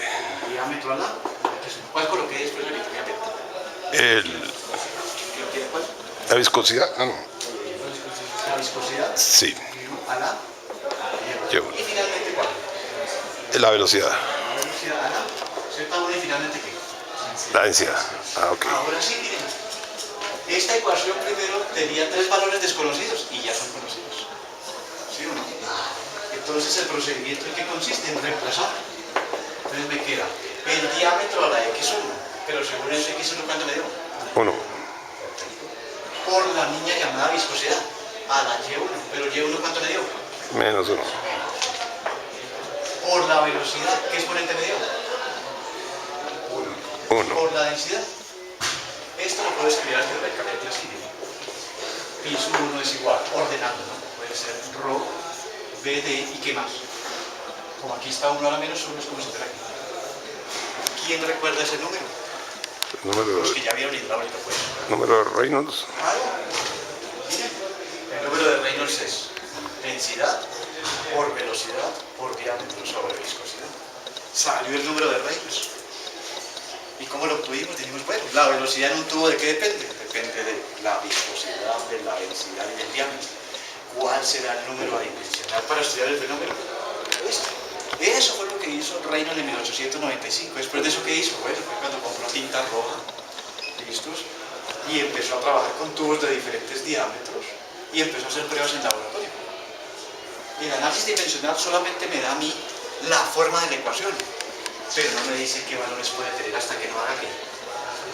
El diámetro a la. ¿Cuál coloqué después arbitrariamente? ¿Cuál? La viscosidad. Ah, no. La viscosidad. Sí. A la. Y1. Y finalmente, ¿cuál? La velocidad. La velocidad a la. Z1 y finalmente, ¿qué? La densidad. Ah, ok. Ahora sí, miren. Esta ecuación primero tenía 3 valores desconocidos y ya son conocidos. ¿Sí o no? Entonces el procedimiento en qué consiste en reemplazar. Entonces me queda el diámetro a la x1, pero según ese x1 ¿cuánto le dio? 1. Por la niña llamada viscosidad. a la Y1, pero Y1 ¿cuánto le dio? Menos 1. Por la velocidad, ¿qué exponente me dio? 1. Por la densidad. Esto lo puedo escribir algebraicamente así. Pi sub 1 es igual, ordenando, ¿no? Puede ser ρ, BD y qué más. Como aquí está 1 a la menos 1 es como si fuera aquí. ¿Quién recuerda ese número? Los que ya vieron hidráulica, pues. Número de Reynolds. Claro. Miren, el número de Reynolds es densidad por velocidad por diámetro sobre viscosidad. Salió el número de Reynolds. ¿Y cómo lo obtuvimos? Dijimos, bueno, la velocidad en un tubo ¿de qué depende? Depende de la viscosidad, de la densidad y del diámetro. ¿Cuál será el número adimensional para estudiar el fenómeno? Este. Eso fue lo que hizo Reynolds en 1895. Después de eso, ¿qué hizo? Bueno, fue cuando compró tinta roja, ¿listos? Y empezó a trabajar con tubos de diferentes diámetros y empezó a hacer pruebas en laboratorio. El análisis dimensional solamente me da a mí la forma de la ecuación, pero no me dice qué valores puede tener hasta que no haga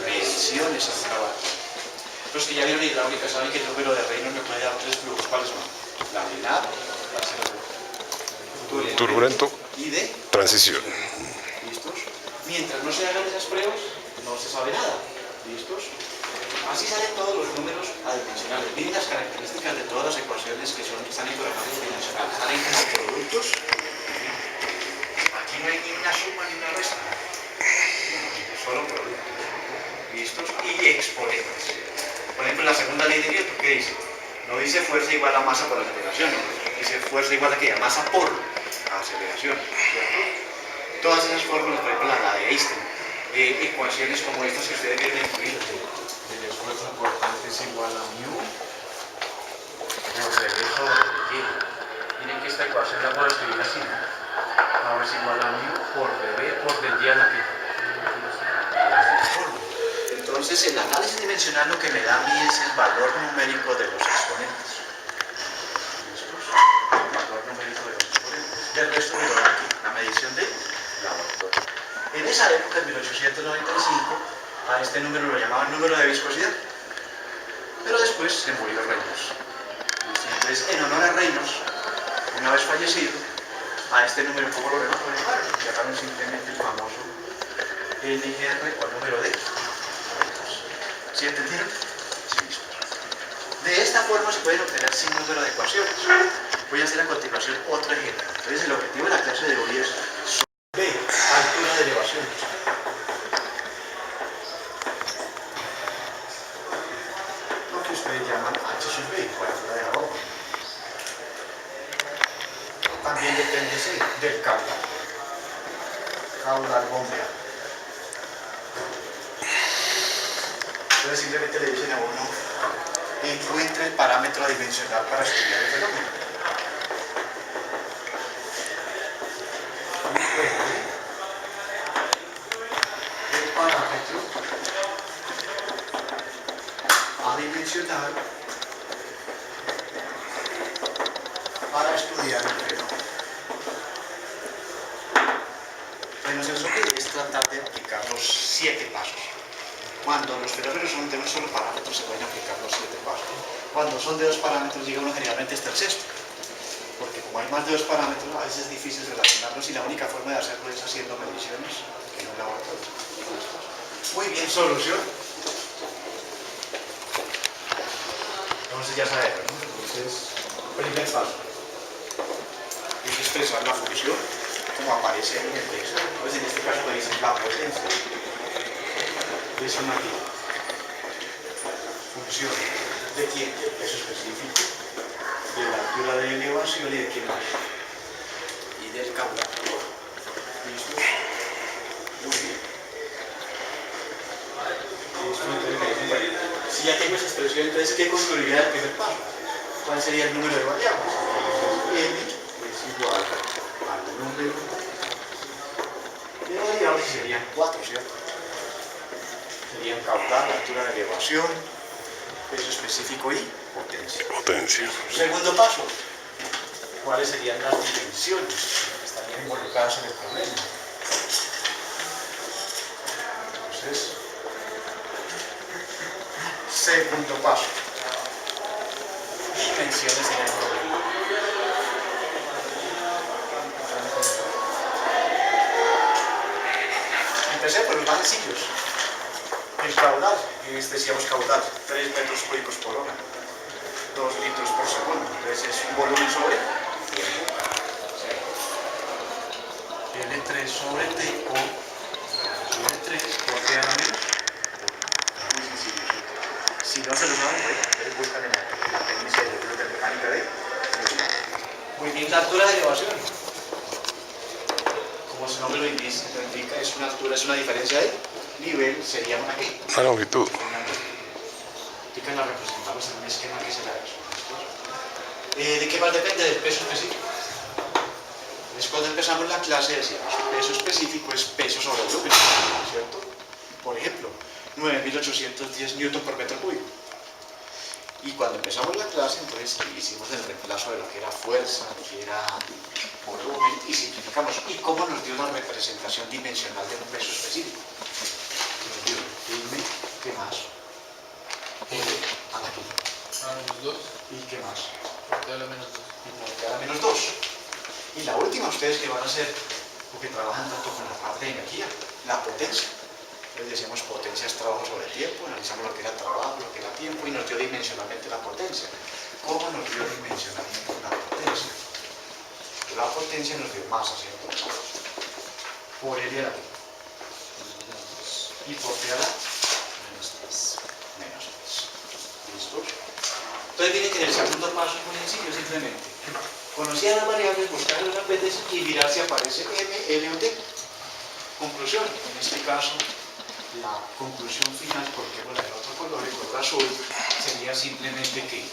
mediciones en un laboratorio. Los que ya vieron hidráulica saben que el número de Reynolds me puede dar 3 flujos. ¿Cuáles son? Laminar, Turbulento. y de Transición. ¿listos? Mientras no se hagan esas pruebas, no se sabe nada. ¿Listos? Así salen todos los números adimensionales. Miren las características de todas las ecuaciones que están en programación dimensional. Salen como productos. Aquí no hay ni una suma ni una resta. Solo productos. ¿Listos? Y exponentes. Por ejemplo, la segunda ley de Newton, ¿qué dice? No dice fuerza igual a masa por aceleración, no. Dice fuerza igual a ¿qué? A masa por aceleración, ¿cierto? Todas esas fórmulas, por ejemplo, la de Einstein, ecuaciones como estas que ustedes ven incluidas. El esfuerzo importante es igual a mu por dB sobre G. Miren que esta ecuación la puedo escribir así, ¿no? Ahora es igual a mu por dB por del día en la que. Entonces, el análisis dimensional lo que me da a mí es el valor numérico de los exponentes. El valor numérico de los exponentes. Del resto me lo da aquí, la medición de laboratorio. En esa época, en 1895, a este número lo llamaban número de viscosidad. Pero después se murió Reynolds. Entonces, en honor a Reynolds, una vez fallecido, a este número, ¿cómo lo llamaron? Llamaron simplemente el famoso NR o número de. ¿Sí entendieron? Sí, listo. De esta forma se pueden obtener sin número de ecuaciones. Voy a hacer a continuación otro ejemplo. Entonces el objetivo de la clase de hoy es B, altura de elevación. Lo que ustedes llaman H sub B, o altura de la bomba. También depende del caudal. Caudal bombeado. Entonces simplemente le dicen a uno, encuentre el parámetro dimensional para estudiar el fenómeno. El parámetro adimensional para estudiar el fenómeno. Bueno, eso es tratar de aplicar los 7 pasos. Cuando los fenómenos son de un solo parámetro se pueden aplicar los 7 pasos. Cuando son de 2 parámetros llega uno generalmente hasta el sexto. Porque como hay más de 2 parámetros a veces es difícil relacionarlos y la única forma de hacerlo es haciendo mediciones en un laboratorio. Muy bien, solución. Entonces ya sabemos, ¿no? Entonces, primer paso. Es expresar la función como aparece en el texto. Entonces en este caso me dicen la potencia. Es una función de quién, del peso específico, de la altura de elevación y de qué más, y del caudal. ¿Listo? Muy bien. ¿Listo? Entonces me dicen, bueno, si ya tengo esa expresión, entonces ¿qué concluiría el primer paso? ¿Cuál sería el número de variables? N es igual al número de variables, serían 4, ¿cierto? Serían caudal, altura de elevación, peso específico y potencia. Potencia. Segundo paso, ¿cuáles serían las dimensiones que estarían involucradas en el problema? Entonces, segundo paso. dimensiones en el problema. Empecé por los más sencillos. El caudal, decíamos caudal, 3 metros cúbicos por hora, 2 litros por segundo. Entonces es un volumen sobre tiempo. L3 sobre T o L3 por T a la menos. Muy sencillo. Si no se lo saben, ustedes buscan en la apéndice de mecánica de. Muy bien, la altura de elevación. Como su nombre lo indica, es una altura, es una diferencia de nivel, sería una ¿qué? Una longitud. Que la representamos en un esquema que será eso. ¿De qué más depende? Del peso específico. Entonces, cuando empezamos la clase decíamos, peso específico es peso sobre volumen, ¿cierto? Por ejemplo, 9.810 newton por metro cúbico. Y cuando empezamos la clase, entonces hicimos el reemplazo de lo que era fuerza, lo que era volumen, y simplificamos. ¿Y cómo nos dio la representación dimensional de un peso específico? Nos dio M, ¿qué más? L a la Q. A menos 2. ¿Y qué más? Por T a la menos 2. Y por T a la menos 2. Y la última, ustedes que van a hacer, porque trabajan tanto con la parte de energía, la potencia. Entonces decíamos potencia es trabajo sobre tiempo, analizamos lo que era trabajo, lo que era tiempo y nos dio dimensionalmente la potencia. ¿Cómo nos dio dimensionalmente la potencia? La potencia nos dio masa, ¿cierto? Por L a la T. Y por T a la menos 3. Menos 3. ¿Listo? Entonces viene que en el segundo paso es muy sencillo, simplemente. Conocían las variables, buscar las apéndices y mirar si aparece M, L o T. Conclusión. En este caso, la conclusión final, porque bueno, el otro color, el color azul, sería simplemente que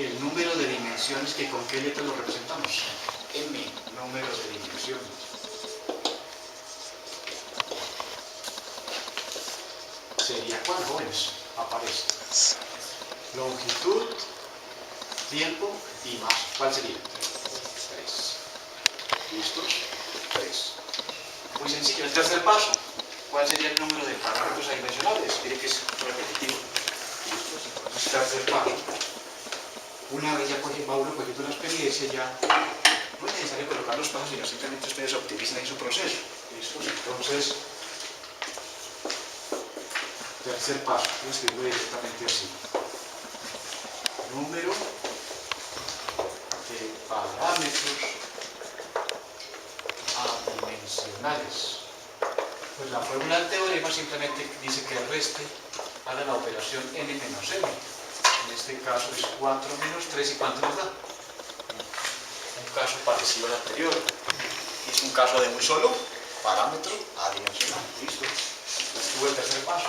el número de dimensiones, que con qué letra lo representamos. M, número de dimensiones. Sería ¿cuál, jóvenes? Aparece. Longitud, tiempo y masa. ¿Cuál sería? 3. ¿Listos? 3. Muy sencillo. El tercer paso. ¿Cuál sería el número de parámetros adimensionales? Mire que es repetitivo. ¿Listos? Entonces, tercer paso. Una vez ya Mauro cogiendo la experiencia, ya no es necesario colocar los pasos, sino simplemente ustedes optimizan en su proceso. ¿Listos? Entonces, tercer paso. Voy a escribirlo directamente así. Número de parámetros adimensionales. Pues la fórmula del teorema simplemente dice que reste para la operación n menos m. En este caso es 4 menos 3, ¿y cuánto nos da? Un caso parecido al anterior. Es un caso de un solo parámetro adimensional. ¿Listo? Estuvo el tercer paso.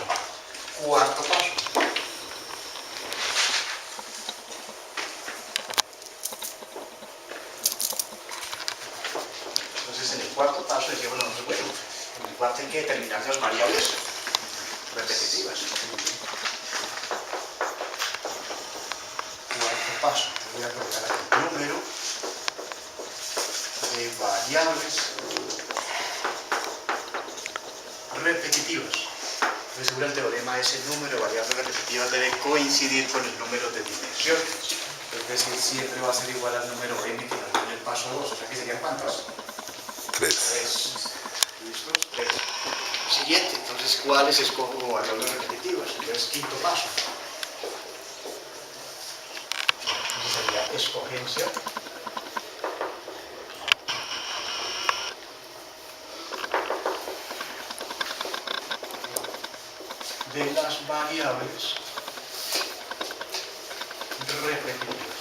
Cuarto paso. Entonces en el cuarto paso decíamos nosotros, bueno, en el cuarto hay que determinar las variables repetitivas. Cuarto paso, voy a colocar aquí el número de variables repetitivas. Entonces, según el teorema, ese número de variables repetitivas debe coincidir con el número de dimensiones. Es decir, siempre va a ser igual al número n que nos dio en el paso 2. O sea, que serían ¿cuántas? 3. 3. ¿Listos? 3. Siguiente, entonces, ¿cuáles escojo como variables repetitivas? Entonces, quinto paso. Entonces sería escogencia de las variables repetitivas.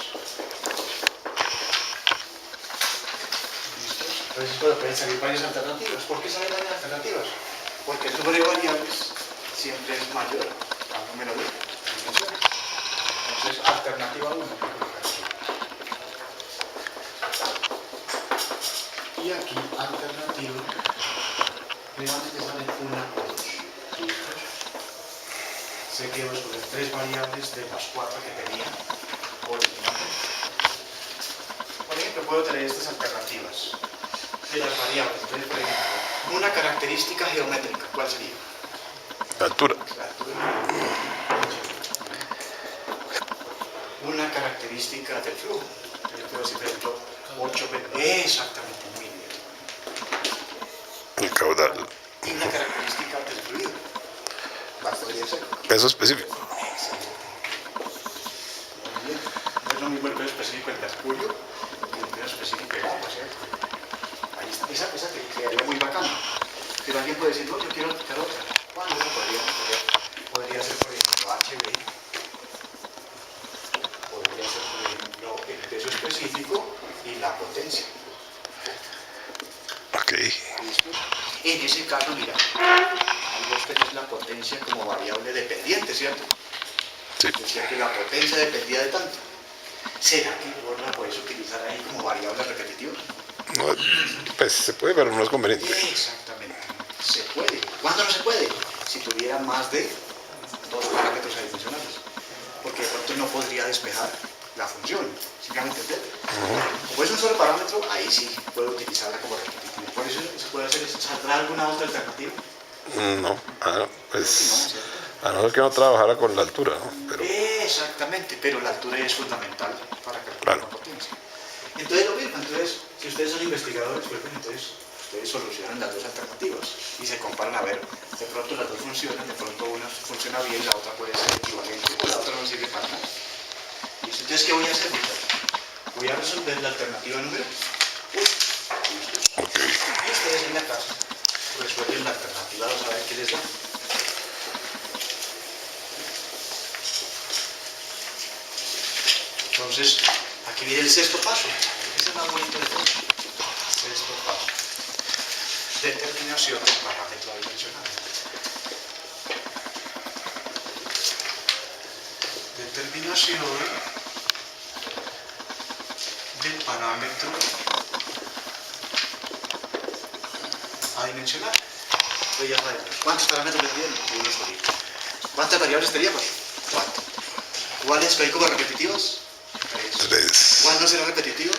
¿Listos? Entonces, pueden salir varias alternativas. ¿Por qué salen varias alternativas? Porque el número de variables siempre es mayor al número de dimensiones. Entonces, alternativa 1. Y aquí, alternativa, realmente salen 1 o 2. ¿Listos? Se quedó sobre 3 variables de las 4 que tenía originalmente. Por ejemplo, puedo tener estas alternativas de las variables. Entonces, por ejemplo, una característica geométrica, ¿cuál sería? La altura. La altura. una característica del flujo. Yo puedo decir, por ejemplo, 8 exactamente, muy bien. El caudal. Y una característica del fluido. Podría ser. Peso específico. Muy bien. No es lo mismo el peso específico del mercurio que el peso específico del agua, ¿cierto? Ahí está. Esa te quedaría muy bacana. Pero alguien puede decir, no, yo quiero aplicar otra. ¿Cuándo eso podría ser, por ejemplo, HB? Podría ser, por ejemplo, el peso específico y la potencia. Ok. ¿Listo? En ese caso, mira, ahí vos tenés la potencia como variable dependiente, ¿cierto? Sí. Decía que la potencia dependía de tanto. ¿Será que vos la podés utilizar ahí como variable repetitiva? No, pues se puede, pero no es conveniente. Exactamente. Se puede. ¿Cuándo no se puede? Si tuviera más de 2 parámetros adicionales. Porque de pronto no podría despejar la función. Simplemente entender. Como es un solo parámetro, ahí sí puedo utilizarla como repetitiva. Por eso se puede hacer eso. ¿Saldrá alguna otra alternativa? No, pues ¿Cierto? a no ser que no trabajara con la altura, ¿no? Pero Exactamente, pero la altura es fundamental para calcular claro. la potencia. Entonces lo mismo, entonces, si ustedes son investigadores, pues entonces ustedes solucionan las dos alternativas y se comparan a ver, de pronto las dos funcionan, de pronto una funciona bien, la otra puede ser equivalente o la otra no sirve para nada. ¿Listo? Entonces, ¿qué voy a hacer? Voy a resolver la alternativa número 1. Ok. Y ustedes en la casa resuelven la alternativa 2 a ver qué les da. Entonces, aquí viene el sexto paso. Ese es más bonito de todo. Sexto paso. Determinación del parámetro adimensional. Determinación del parámetro adimensional. Entonces ya sabemos. ¿Cuántos parámetros le tienen? Uno solito. ¿Cuántas variables teníamos? 4. ¿Cuáles que hay como repetitivas? 3. ¿Cuál no será repetitiva?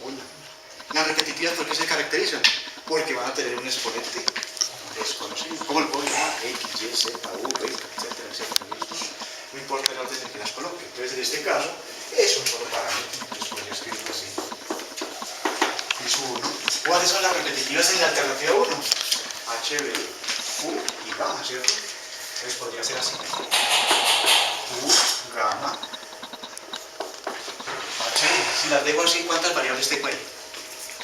1. Las repetitivas, ¿por qué se caracterizan? Porque van a tener un exponente desconocido. ¿Cómo lo puedo llamar? X, Y, Z, V, etcétera, etcétera. No importa el orden en que las coloque. Entonces, en este caso, es un solo parámetro. Entonces, podría escribirlo así. Es 1. ¿Cuáles son las repetitivas en la alternativa 1? HB, Q y gamma, ¿cierto? Entonces, podría ser así. Q, gamma. Si las dejo así, ¿cuántas variables tengo ahí?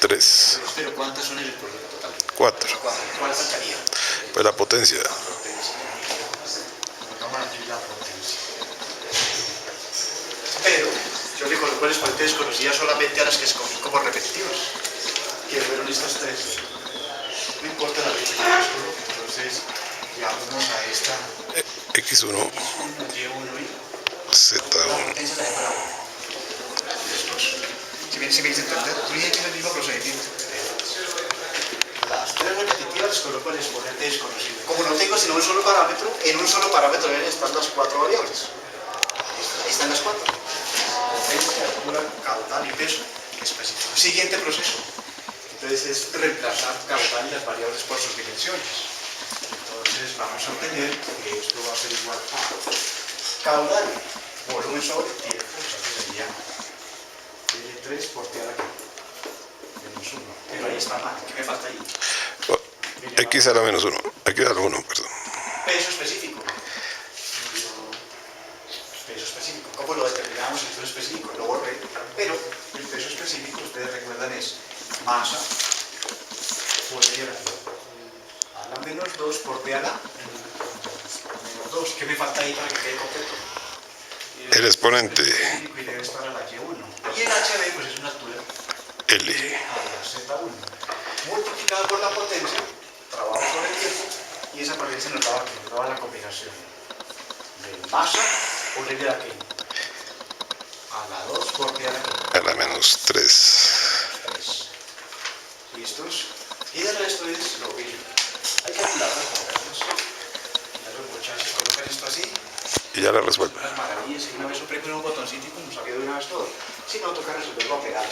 3. Pero ¿cuántas son en el producto total? 4. ¿Cuál faltaría? Pues la potencia. La potencia. Colocamos aquí la potencia. Pero yo le coloco el exponente desconocida solamente a las que escogí como repetitivas, que fueron estas 3. No importa la letra que yo coloque, entonces llamamos a esta X1, Y1 y la Z1. potencia la dejo para si me dice entender, miren que es el mismo procedimiento. Las 3 repetitivas les coloco el exponente desconocido. Como no tengo sino un solo parámetro, en un solo parámetro deben estar las 4 variables. Ahí están las 4. Potencia, altura, caudal y peso específico. Siguiente proceso. Entonces es reemplazar caudal y las variables por sus dimensiones. Entonces vamos a obtener que esto va a ser igual a caudal, volumen sobre tiempo, o sea que sería L3 por T a la que menos 1. Pero ahí está mal. ¿Qué me falta ahí? X a la menos 1. X a la 1, perdón. Peso específico. Peso específico. ¿Cómo lo determinamos el peso específico? Lo borré. Pero el peso específico, ustedes recuerdan, es masa por T a la menos 2 por T a la menos 2. ¿Qué me falta ahí para que quede completo? El exponente Y debe estar a la Y1. Y el HB pues es una altura L. a la Z1. Multiplicado por la potencia, trabajo sobre el tiempo, y esa potencia nos daba la combinación de masa por L a la que a la 2 por T a la que A la menos 3. 3. ¿Listos? Y el resto es lo mismo. Hay que apilar las cuadradas. Ya los muchachos colocan esto así. Y ya la resuelve. Unas maravillas, y una vez oprime un botoncito y como sabía de una vez todo. Si no, toca resolverlo a pegar.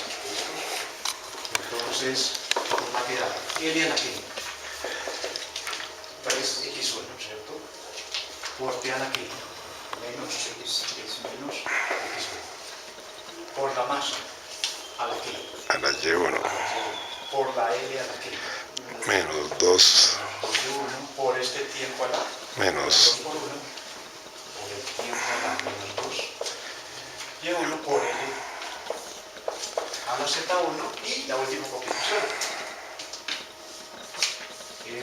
Entonces, ¿cómo va a quedar? L a la que 3x1, ¿cierto? Por T a la que menos x es menos x1. por la masa a la que, A la Y1 por la L a la que, menos 2 Y1 por este tiempo a la menos 2 por 1 por el tiempo a la menos 2 Y1 por L a la Z1 y la última combinación M,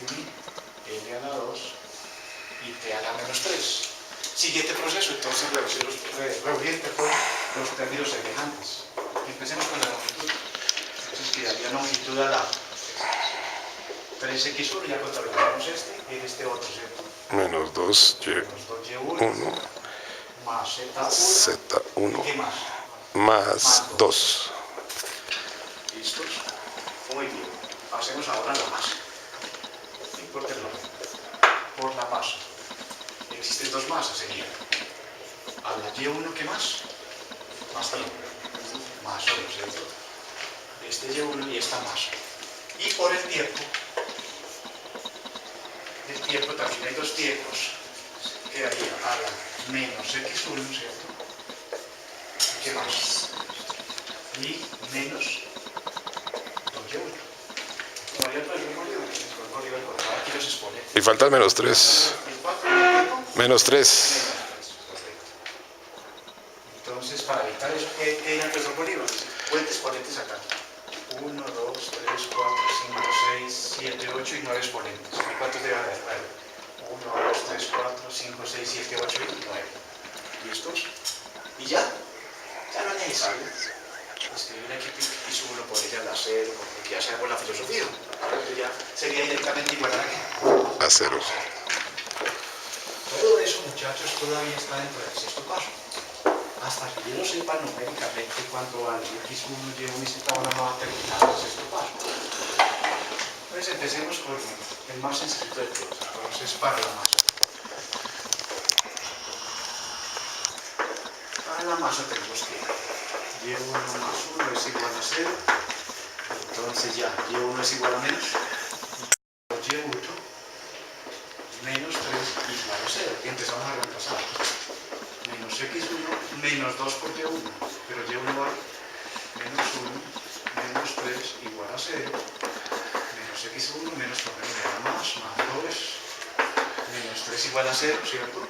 L a la 2 y T a la menos 3. Siguiente proceso, entonces reunir los términos semejantes. Empecemos con la longitud. Entonces quedaría longitud a la 3x1, ya contabilizamos este, y este otro, ¿cierto? menos 2Y1 Menos 2y1 más z1. Z1 ¿Qué más? más 2. ¿Listos? Muy bien. Pasemos ahora a la masa. No importa el orden. Por la masa. Existen dos masas, sería. A la Y1, ¿qué más? Más tiempo. Más solo, ¿cierto? Este Y1 y esta masa. Y por el tiempo también hay dos tiempos. Quedaría a la menos x1, ¿cierto? ¿Qué más? Y menos 2y1. Todavía no es un Bolívar, aquí los expone. Y falta el menos 3. Menos 3. Entonces, para evitar eso, ¿qué hay en el peso bolívares? Puentes exponentes acá. 1, 2, 3, 4, 5, 6, 7, 8 y 9 exponentes. ¿Y cuántos debe haber? 1, 2, 3, 4, 5, 6, 7, 8 y 9. ¿Listos? Y ya no es necesario escribir aquí y subo por ella la 0, porque ya sabemos la filosofía. Entonces ya sería directamente igual a qué? A 0. Todo eso, muchachos, todavía está dentro del sexto paso. Hasta que yo no sepa numéricamente cuánto vale x1, y1 y z1 no va a terminar el sexto paso. Entonces empecemos con el más sencillo de todos. Entonces, para la masa. Para la masa tenemos que y1 más 1 es igual a 0. Entonces ya, y1 es igual a menos y1 menos 3 igual a 0. Y empezamos a reemplazar. Menos x1 menos 2 por y1, pero y1 vale menos 1 menos 3 igual a 0. Menos x1 menos 4 más 2 menos 3 igual a 0, ¿cierto?